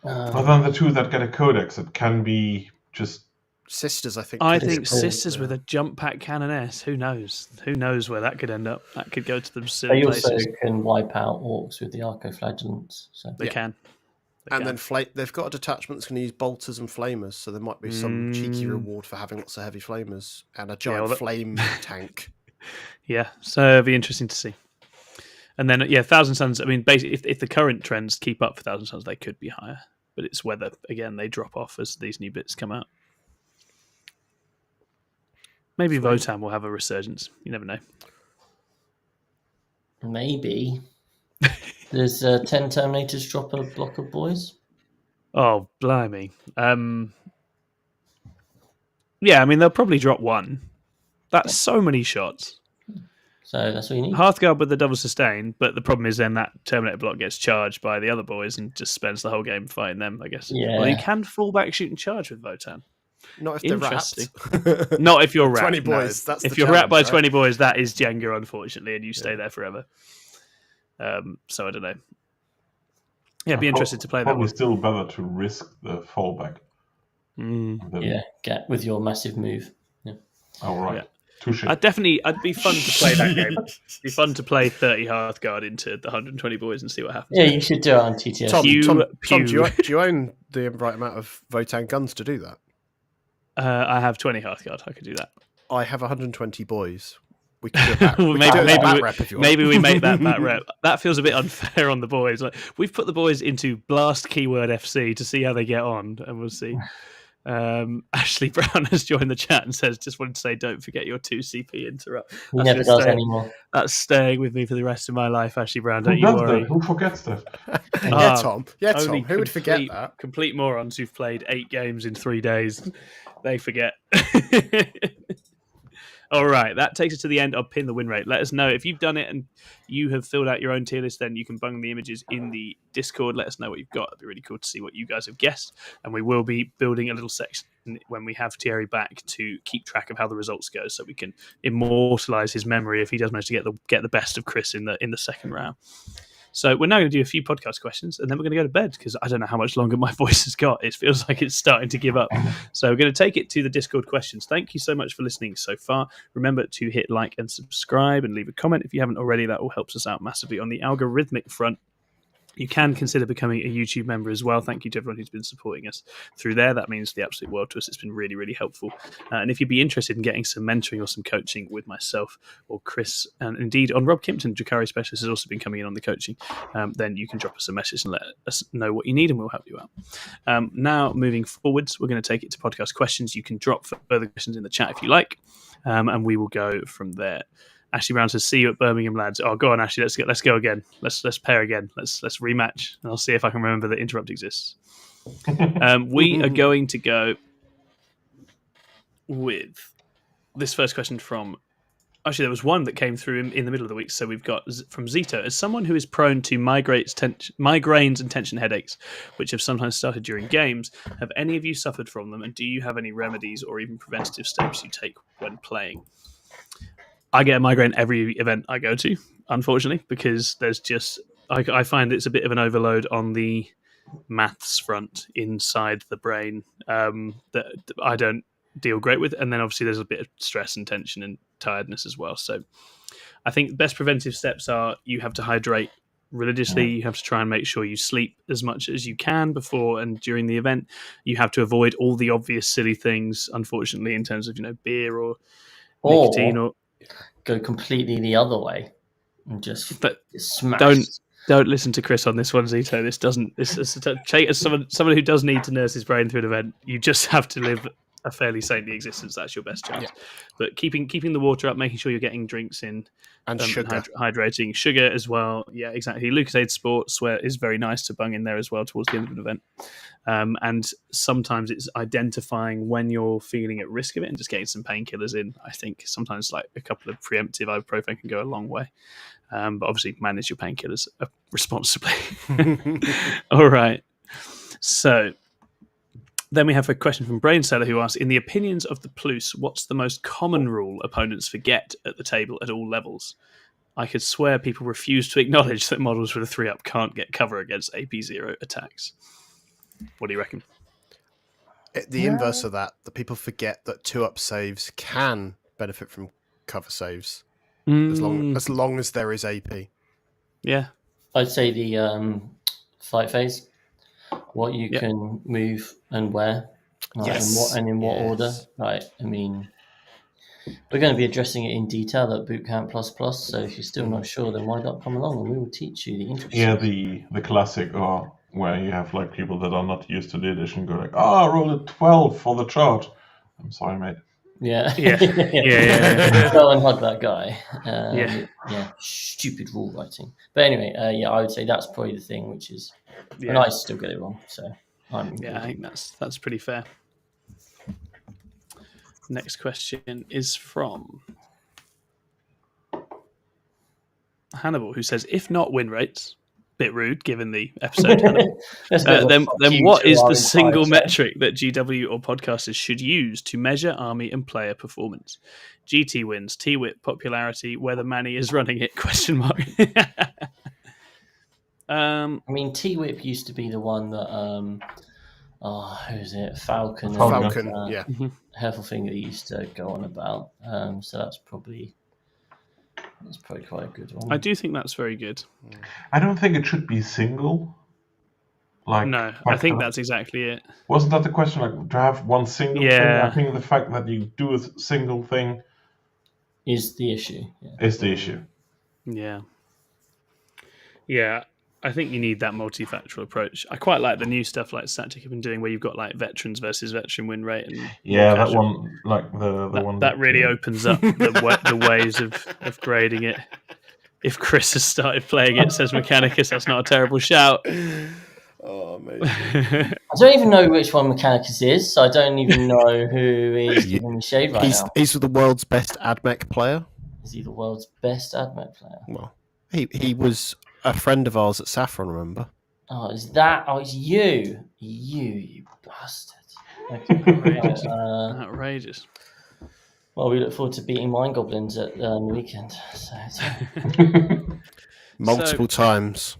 But then the two that get a codex, it can be just Sisters. I think Sisters with a jump pack canoness. Who knows? Who knows where that could end up? That could go to them silly places. They also can wipe out Orcs with the Arcoflagellants. So. They can. Then they've got a detachment that's going to use bolters and flamers, so there might be some cheeky reward for having lots of heavy flamers and a giant flame tank. Yeah, so it'll be interesting to see. And then, Thousand Suns, I mean, basically, if the current trends keep up for Thousand Suns, they could be higher. But it's whether, again, they drop off as these new bits come out. Maybe Votan will have a resurgence. You never know. Maybe. Does 10 Terminators drop a block of boys? Oh, blimey. Yeah, I mean, they'll probably drop one. That's so many shots. So that's what you need. Hearthguard with the double sustain, but the problem is then that Terminator block gets charged by the other boys and just spends the whole game fighting them, I guess. Yeah. Well, you can fall back, shoot, and charge with Votan. Not if they're wrapped. Not if you're wrapped. 20 boys. No. That's if you're wrapped by 20 boys, that is Jenga, unfortunately, and you stay there forever. So I don't know. Yeah, I'd be interested to play that one. Probably still better to risk the fallback. Yeah, get with your massive move. Yeah. All right. Yeah. I'd be fun to play that game. It'd be fun to play 30 Hearthguard into the 120 boys and see what happens. Yeah, you should do it on TTS. Tom, do you own the right amount of Votan guns to do that? I have 20 Hearthguard. I could do that. I have 120 boys. We could do a bat rep if you want. Maybe we make that bat rep. That feels a bit unfair on the boys. Like, we've put the boys into Blast Keyword FC to see how they get on, and we'll see. Ashley Brown has joined the chat and says, just wanted to say, don't forget your 2 CP interrupt. He never does anymore. That's staying with me for the rest of my life, Ashley Brown. Don't Who you does worry. that? Who forgets that? Tom. Yeah, Only Tom. Who would forget that? Complete morons who've played 8 games in 3 days. They forget. All right, that takes us to the end of Pin the Win Rate. Let us know if you've done it and you have filled out your own tier list. Then you can bung the images in the Discord. Let us know what you've got. It'd be really cool to see what you guys have guessed. And we will be building a little section when we have Thierry back to keep track of how the results go, so we can immortalise his memory if he does manage to get the best of Chris in the second round. So we're now going to do a few podcast questions, and then we're going to go to bed because I don't know how much longer my voice has got. It feels like it's starting to give up. So we're going to take it to the Discord questions. Thank you so much for listening so far. Remember to hit like and subscribe and leave a comment if you haven't already. That all helps us out massively on the algorithmic front. You can consider becoming a YouTube member as well. Thank you to everyone who's been supporting us through there. That means the absolute world to us. It's been really, really helpful. And if you'd be interested in getting some mentoring or some coaching with myself or Chris, and indeed on Rob Kimpton, Jakari Specialist has also been coming in on the coaching, then you can drop us a message and let us know what you need and we'll help you out. Now, moving forwards, we're going to take it to podcast questions. You can drop further questions in the chat if you like, and we will go from there. Ashley Brown says, "See you at Birmingham, lads." Oh, go on, Ashley. Let's go again. Let's pair again. Let's rematch, and I'll see if I can remember that interrupt exists. We are going to go with this first question from. Actually, there was one that came through in the middle of the week. So we've got from Zito. As someone who is prone to migraines and tension headaches, which have sometimes started during games, have any of you suffered from them? And do you have any remedies or even preventative steps you take when playing? I get a migraine every event I go to, unfortunately, because there's just I find it's a bit of an overload on the maths front inside the brain that I don't deal great with, and then obviously there's a bit of stress and tension and tiredness as well. So I think the best preventive steps are you have to hydrate religiously. You have to try and make sure you sleep as much as you can before and during the event. You have to avoid all the obvious silly things, unfortunately, in terms of beer or nicotine or go completely the other way and just smash. Don't listen to Chris on this one, Zito. This doesn't. As someone who does need to nurse his brain through an event, you just have to live a fairly saintly existence. That's your best chance. Yeah. But keeping the water up, making sure you're getting drinks in, and sugar, hydrating, sugar as well. Yeah, exactly. Lucozade Sports is very nice to bung in there as well towards the end of an event. And sometimes it's identifying when you're feeling at risk of it and just getting some painkillers in. I think sometimes like a couple of preemptive ibuprofen can go a long way. But obviously manage your painkillers responsibly. All right. So then we have a question from Brainseller who asks, in the opinions of the Plus, what's the most common rule opponents forget at the table at all levels? I could swear people refuse to acknowledge that models with a 3-up can't get cover against AP0 attacks. What do you reckon? The inverse of that, the people forget that 2-up saves can benefit from cover saves. As long as there is AP. Yeah. I'd say the fight phase. What you can move and where. And in what order. Right. I mean, we're going to be addressing it in detail at Bootcamp Plus. So if you're still not sure, then why not come along and we will teach you the interesting. Yeah, the classic where you have like people that are not used to the edition go like, I rolled a 12 for the chart. I'm sorry, mate. Yeah. Yeah. Go and hug that guy. Stupid rule writing. But anyway, I would say that's probably the thing, which is, and I still get it wrong. So I think that's pretty fair. Next question is from Hannibal, who says, if not win rates, bit rude given the episode, then what is the single metric that GW or podcasters should use to measure army and player performance? GT wins, T-Whip popularity, whether Manny is running it, ? I mean, T-Whip used to be the one that who is it? Falcon, yeah. Heffelfinger used to go on about. So that's probably quite a good one. I do think that's very good. I don't think it should be single. No, I think that's exactly it. Wasn't that the question? Like, to have one single thing? I think the fact that you do a single thing is the issue. Is the issue. Yeah. Yeah. I think you need that multifactorial approach. I quite like the new stuff like Static have been doing, where you've got like veterans versus veteran win rate and that one, like the one that really opens up the ways of grading it. If Chris has started playing it, says Mechanicus, that's not a terrible shout. Oh, amazing. I don't even know which one Mechanicus is, so I don't even know who is giving me shade right now. He's the world's best AdMech player. Is he the world's best AdMech player? Well, he was a friend of ours at Saffron, remember? Oh, is that? Oh, it's you. You bastard. Okay. Outrageous. Well, we look forward to beating Mind Goblins at the weekend. Multiple times.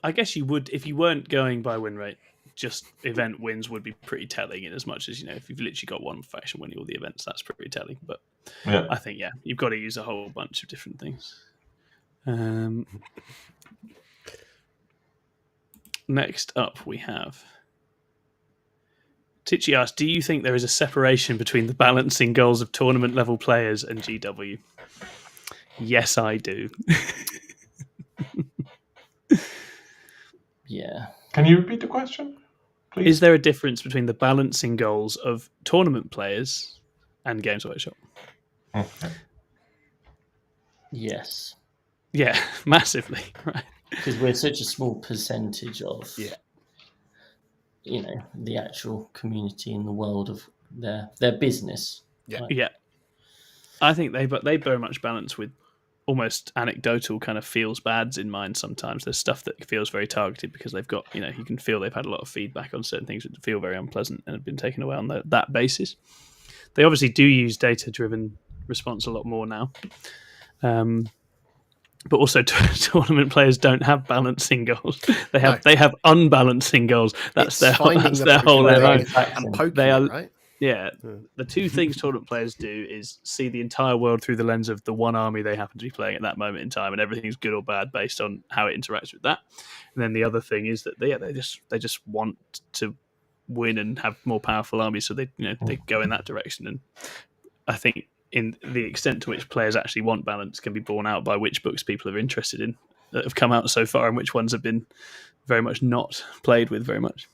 I guess you would, if you weren't going by win rate, just event wins would be pretty telling, in as much as, if you've literally got one faction winning all the events, that's pretty telling. But I think, you've got to use a whole bunch of different things. Next up, we have Titchy asked, do you think there is a separation between the balancing goals of tournament level players and GW? Yes, I do. Yeah. Can you repeat the question, please? Is there a difference between the balancing goals of tournament players and Games Workshop? Okay. Yes. Yeah, massively. Right. Because we're such a small percentage of the actual community in the world of their business. Yeah. Right? Yeah. I think they very much balance with almost anecdotal kind of feels bads in mind sometimes. There's stuff that feels very targeted because they've got, you can feel they've had a lot of feedback on certain things that feel very unpleasant and have been taken away on that basis. They obviously do use data-driven response a lot more now. But also tournament players don't have balancing goals. They have unbalancing goals. That's their whole MO. And poking, right? Yeah, the two things tournament players do is see the entire world through the lens of the one army they happen to be playing at that moment in time, and everything's good or bad based on how it interacts with that. And then the other thing is that they just want to win and have more powerful armies, so they go in that direction. And I think in the extent to which players actually want balance can be borne out by which books people are interested in that have come out so far, and which ones have been very much not played with very much.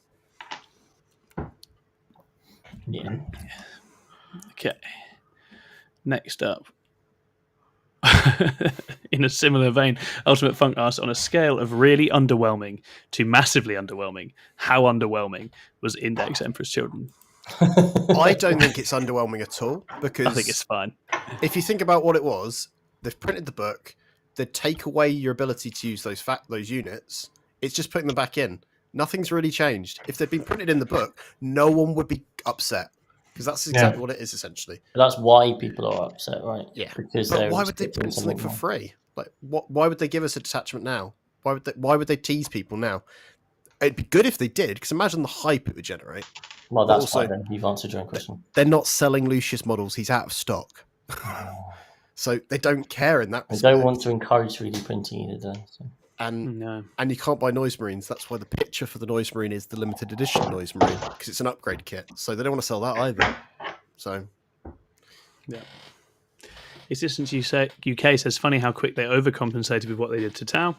Yeah. Okay. Next up, in a similar vein, Ultimate Funk asked, on a scale of really underwhelming to massively underwhelming, how underwhelming was Index Emperor's Children? I don't think it's underwhelming at all, because I think it's fine. If you think about what it was, they've printed the book, they take away your ability to use those units. It's just putting them back in. Nothing's really changed. If they'd been printed in the book, no one would be upset, because that's exactly what it is, essentially. But that's why people are upset, right? Yeah. Because but why would they print something for free? Like, why would they give us a detachment now? Why would they tease people now? It'd be good if they did, because imagine the hype it would generate. Well, that's fine then. You've answered your own question. They're not selling Lucius models. He's out of stock. So they don't care in that respect. They don't want to encourage 3D printing either, though. So. And you can't buy Noise Marines. That's why the picture for the Noise Marine is the limited edition Noise Marine, because it's an upgrade kit. So they don't want to sell that either. So, yeah. Existence UK says, funny how quick they overcompensated with what they did to Tau.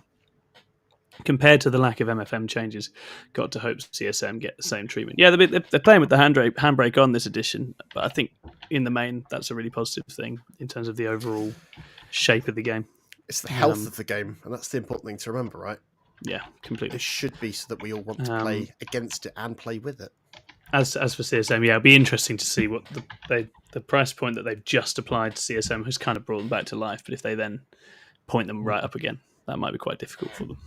Compared to the lack of MFM changes, got to hope CSM get the same treatment. Yeah, they're playing with the handbrake on this edition, but I think in the main, that's a really positive thing in terms of the overall shape of the game. It's the health of the game, and that's the important thing to remember, right? Yeah, completely. It should be so that we all want to play against it and play with it. As for CSM, it'll be interesting to see what the price point that they've just applied to CSM has kind of brought them back to life. But if they then point them right up again, that might be quite difficult for them.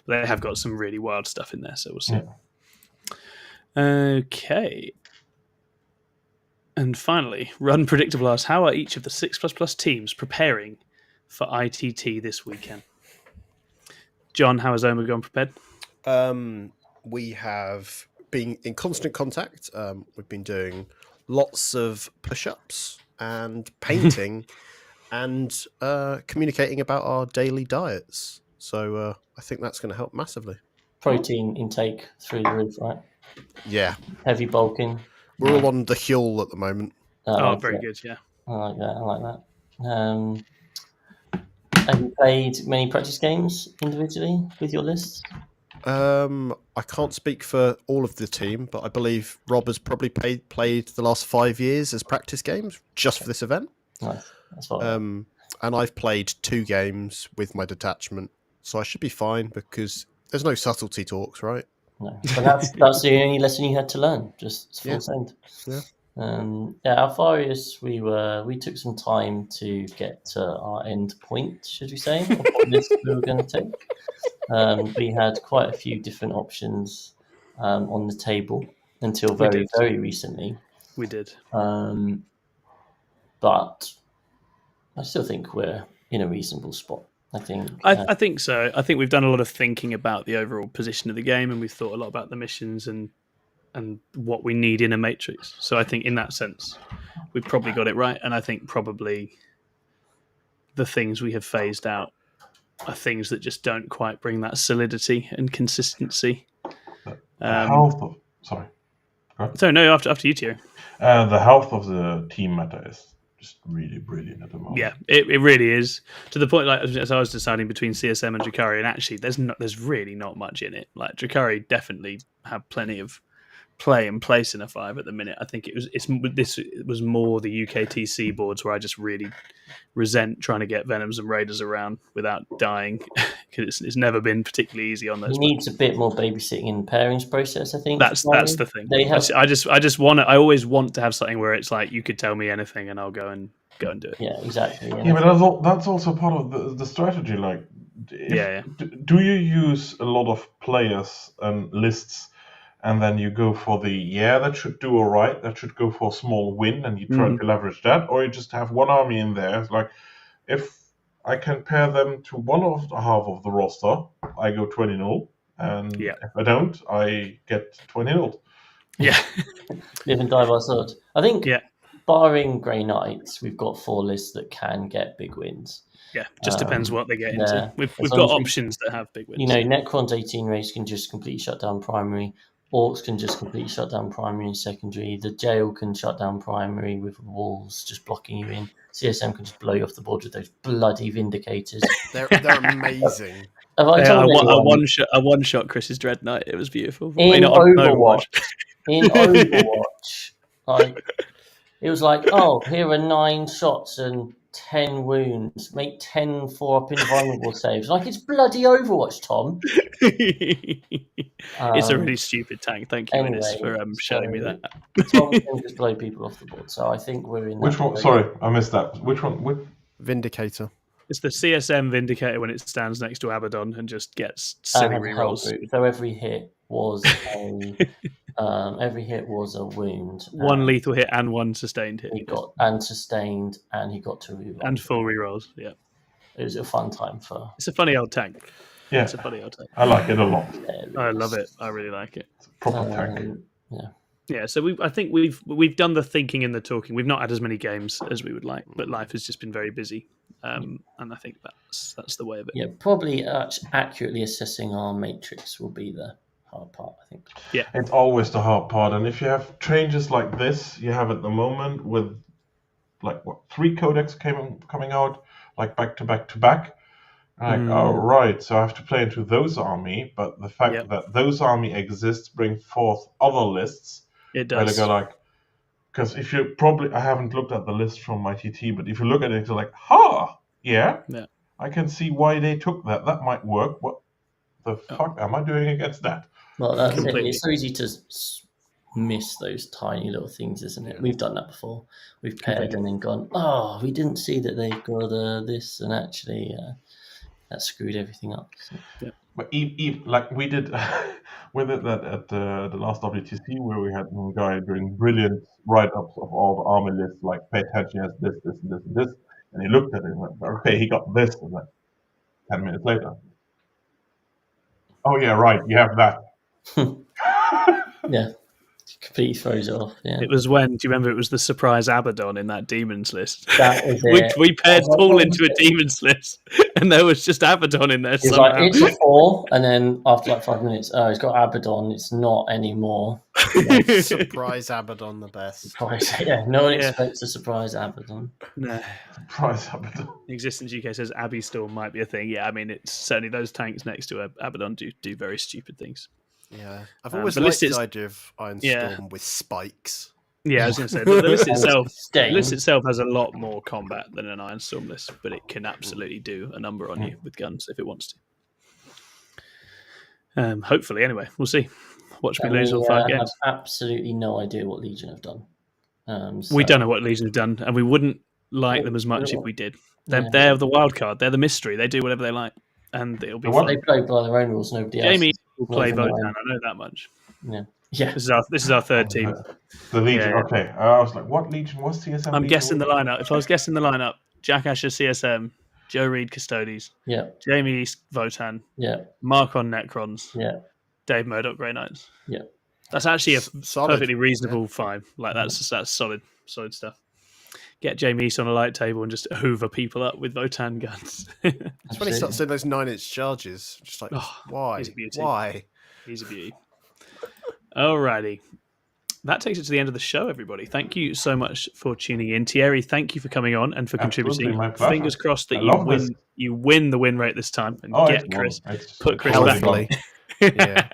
But they have got some really wild stuff in there, so we'll see. Yeah. Okay. And finally, Run Predictable asks, how are each of the 6++ teams preparing for ITT this weekend? John, how has Omegon prepared? We have been in constant contact. We've been doing lots of push-ups and painting and communicating about our daily diets. So I think that's going to help massively. Protein intake through the roof, right? Yeah. Heavy bulking. We're all on the Huel at the moment. Very good, yeah. I like that. Have you played many practice games individually with your lists? I can't speak for all of the team, but I believe Rob has probably played the last 5 years as practice games just for this event. Nice. That's fine. And I've played 2 games with my detachment, so I should be fine because there's no subtlety talks, right? No, but that's the only lesson you had to learn. Just full send. Yeah. Alfarius, we took some time to get to our end point, should we say, of what list we were going to take. We had quite a few different options on the table until very recently. We did. But I still think we're in a reasonable spot. I think so. I think we've done a lot of thinking about the overall position of the game, and we've thought a lot about the missions and what we need in a matrix. So I think in that sense, we've probably got it right. And I think probably the things we have phased out are things that just don't quite bring that solidity and consistency. Sorry. So no, after you, Thierry. The health of the team meta is just really brilliant at the moment. Yeah, it really is. To the point, like as I was deciding between CSM and Drakari, and actually, there's really not much in it. Like Drakari definitely have plenty of play and place in a 5 at the minute. I think it was more the UKTC boards where I just really resent trying to get Venoms and Raiders around without dying, because it's never been particularly easy on those. He needs a bit more babysitting in the pairings process, I think. That's the thing. I always want to have something where it's like you could tell me anything and I'll go and do it. Yeah, exactly. Yeah, but that's also part of the strategy. Like, do you use a lot of players and lists, and then you go for that should do all right, that should go for a small win, and you try to leverage that, or you just have one army in there. It's like, if I can pair them to one of the half of the roster, I go 20-0, and if I don't, I get 20-0. Yeah. Live and die by sword. I think, barring Grey Knights, we've got 4 lists that can get big wins. Yeah, just depends what they get into. We've got options that have big wins. Necron's 18 race can just completely shut down primary. Orcs can just completely shut down primary and secondary. The jail can shut down primary with walls just blocking you in. CSM can just blow you off the board with those bloody Vindicators. They're amazing. I one shot Chris's Dread Knight. It was beautiful. In Overwatch, like, it was like, oh, here are 9 shots and 10 wounds. Make 10 4-up invulnerable saves. Like, it's bloody Overwatch, Tom. It's a really stupid tank. Thank you, Innes, for showing me that. Tom can just blow people off the board. So I think we're in. Which one? Sorry, I missed that. Which one? Vindicator. It's the CSM Vindicator when it stands next to Abaddon and just gets silly rerolls. So every hit was a wound. 1 lethal hit and 1 sustained hit. He got sustained, and he got 2 rerolls. And full rerolls, yeah. It was a fun time for. It's a funny old tank. Yeah, it's a funny old tank. I like it a lot. Yeah, I love it. I really like it. It's a proper tank. Yeah. So I think we've done the thinking and the talking. We've not had as many games as we would like, but life has just been very busy, and I think that's the way of it. Yeah, probably accurately assessing our matrix will be the hard part, I think. Yeah, it's always the hard part, and if you have changes like this, you have at the moment with 3 codex coming out like back to back to back. Like, oh right, so I have to play into those army, but the fact that those army exists bring forth other lists. It does. Because if you I haven't looked at the list from my TT, but if you look at it, you're like, I can see why they took that. That might work. What the fuck am I doing against that? Well, that's it. It's so easy to miss those tiny little things, isn't it? We've done that before. We've paired and then gone, oh, we didn't see that they've got this, and actually that screwed everything up. So. Yeah. But like we did with it that at the last WTC, where we had one guy doing brilliant write-ups of all the army lists, like pay attention as this, this, and this, and this, and he looked at it and went, okay, he got this, and like 10 minutes later, oh yeah, right, you have that. Yeah. Completely throws it off. Yeah, It was when, do you remember, it was the surprise Abaddon in that demons list? that was it. We paired I was like, Paul what into was a it? demons list, and there was just Abaddon in there He was somehow. like, it's a 4, and then after like 5 minutes, oh, it's got Abaddon. It's not anymore. Surprise Abaddon, the best. Yeah, no one Yeah. expects a surprise Abaddon. No. Surprise Abaddon. Existence UK says Abbey Storm might be a thing. Yeah, I mean, it's certainly those tanks next to Abaddon do very stupid things. Yeah, I've always the liked list the idea of Iron Storm with spikes. Yeah, I was going to say the list itself. Stain. The list itself has a lot more combat than an Iron Storm list, but it can absolutely do a number on you with guns if it wants to. Hopefully, anyway, we'll see. Watch me lose all 5 games. I have absolutely no idea what Legion have done. We don't know what Legion have done, and we wouldn't like them as much if we did. They're the wild card. They're the mystery. They do whatever they like, and it'll be fun. They play by their own rules. Nobody else. Jamie will play Votan. I know that much. Yeah. This is our third team. The Legion. Yeah. Okay, I was like, what Legion was CSM? I'm guessing the lineup. If I was guessing the lineup, Jack Asher CSM, Joe Reed Custodes, Jamie East Votan, Mark on Necrons, Dave Murdoch Grey Knights. Yeah. That's actually a Solid. perfectly reasonable 5. Like that's solid stuff. Get Jamie East on a light table and just hoover people up with Votan guns. That's when he starts doing those 9-inch charges. Just like, why? He's a beauty. Why? He's a beauty. Alrighty. That takes it to the end of the show, everybody. Thank you so much for tuning in. Thierry, thank you for coming on and for contributing. My pleasure. Fingers crossed that you win the win rate this time and get Chris. Put Chris back on. Yeah.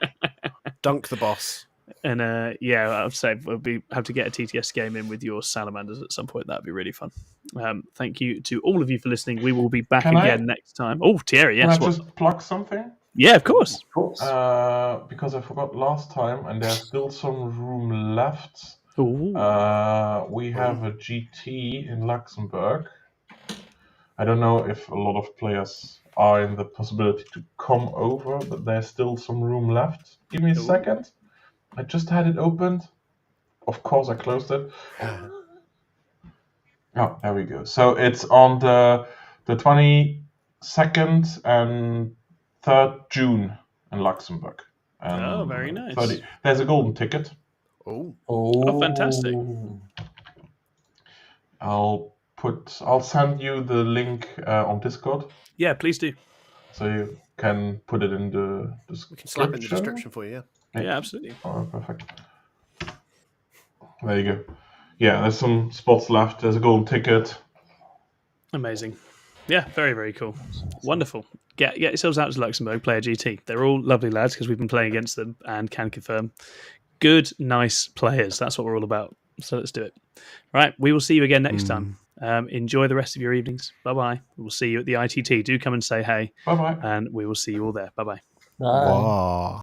Dunk the boss. And I would say we'll have to get a TTS game in with your salamanders at some point. That'd be really fun. Thank you to all of you for listening. We will be back again next time. Oh, Thierry, yes. Can I just plug something? Yeah, of course. Because I forgot last time, and there's still some room left. We have a GT in Luxembourg. I don't know if a lot of players are in the possibility to come over, but there's still some room left. Give me a second. I just had it opened. Of course, I closed it. Oh, there we go. So it's on the 22nd and 3rd June in Luxembourg. Very nice. 30. There's a golden ticket. Oh, fantastic. I'll send you the link on Discord. Yeah, please do. So you can put it in the description. We can slap it in the description for you, Yeah, absolutely. Oh, perfect. There you go. Yeah, there's some spots left. There's a golden ticket. Amazing. Yeah, very, very cool. Wonderful. Get yourselves out to Luxembourg, play a GT. They're all lovely lads because we've been playing against them and can confirm. Good, nice players. That's what we're all about. So let's do it. Right, we will see you again next time. Enjoy the rest of your evenings. Bye-bye. We'll see you at the ITT. Do come and say hey. Bye-bye. And we will see you all there. Bye-bye. Bye. Wow.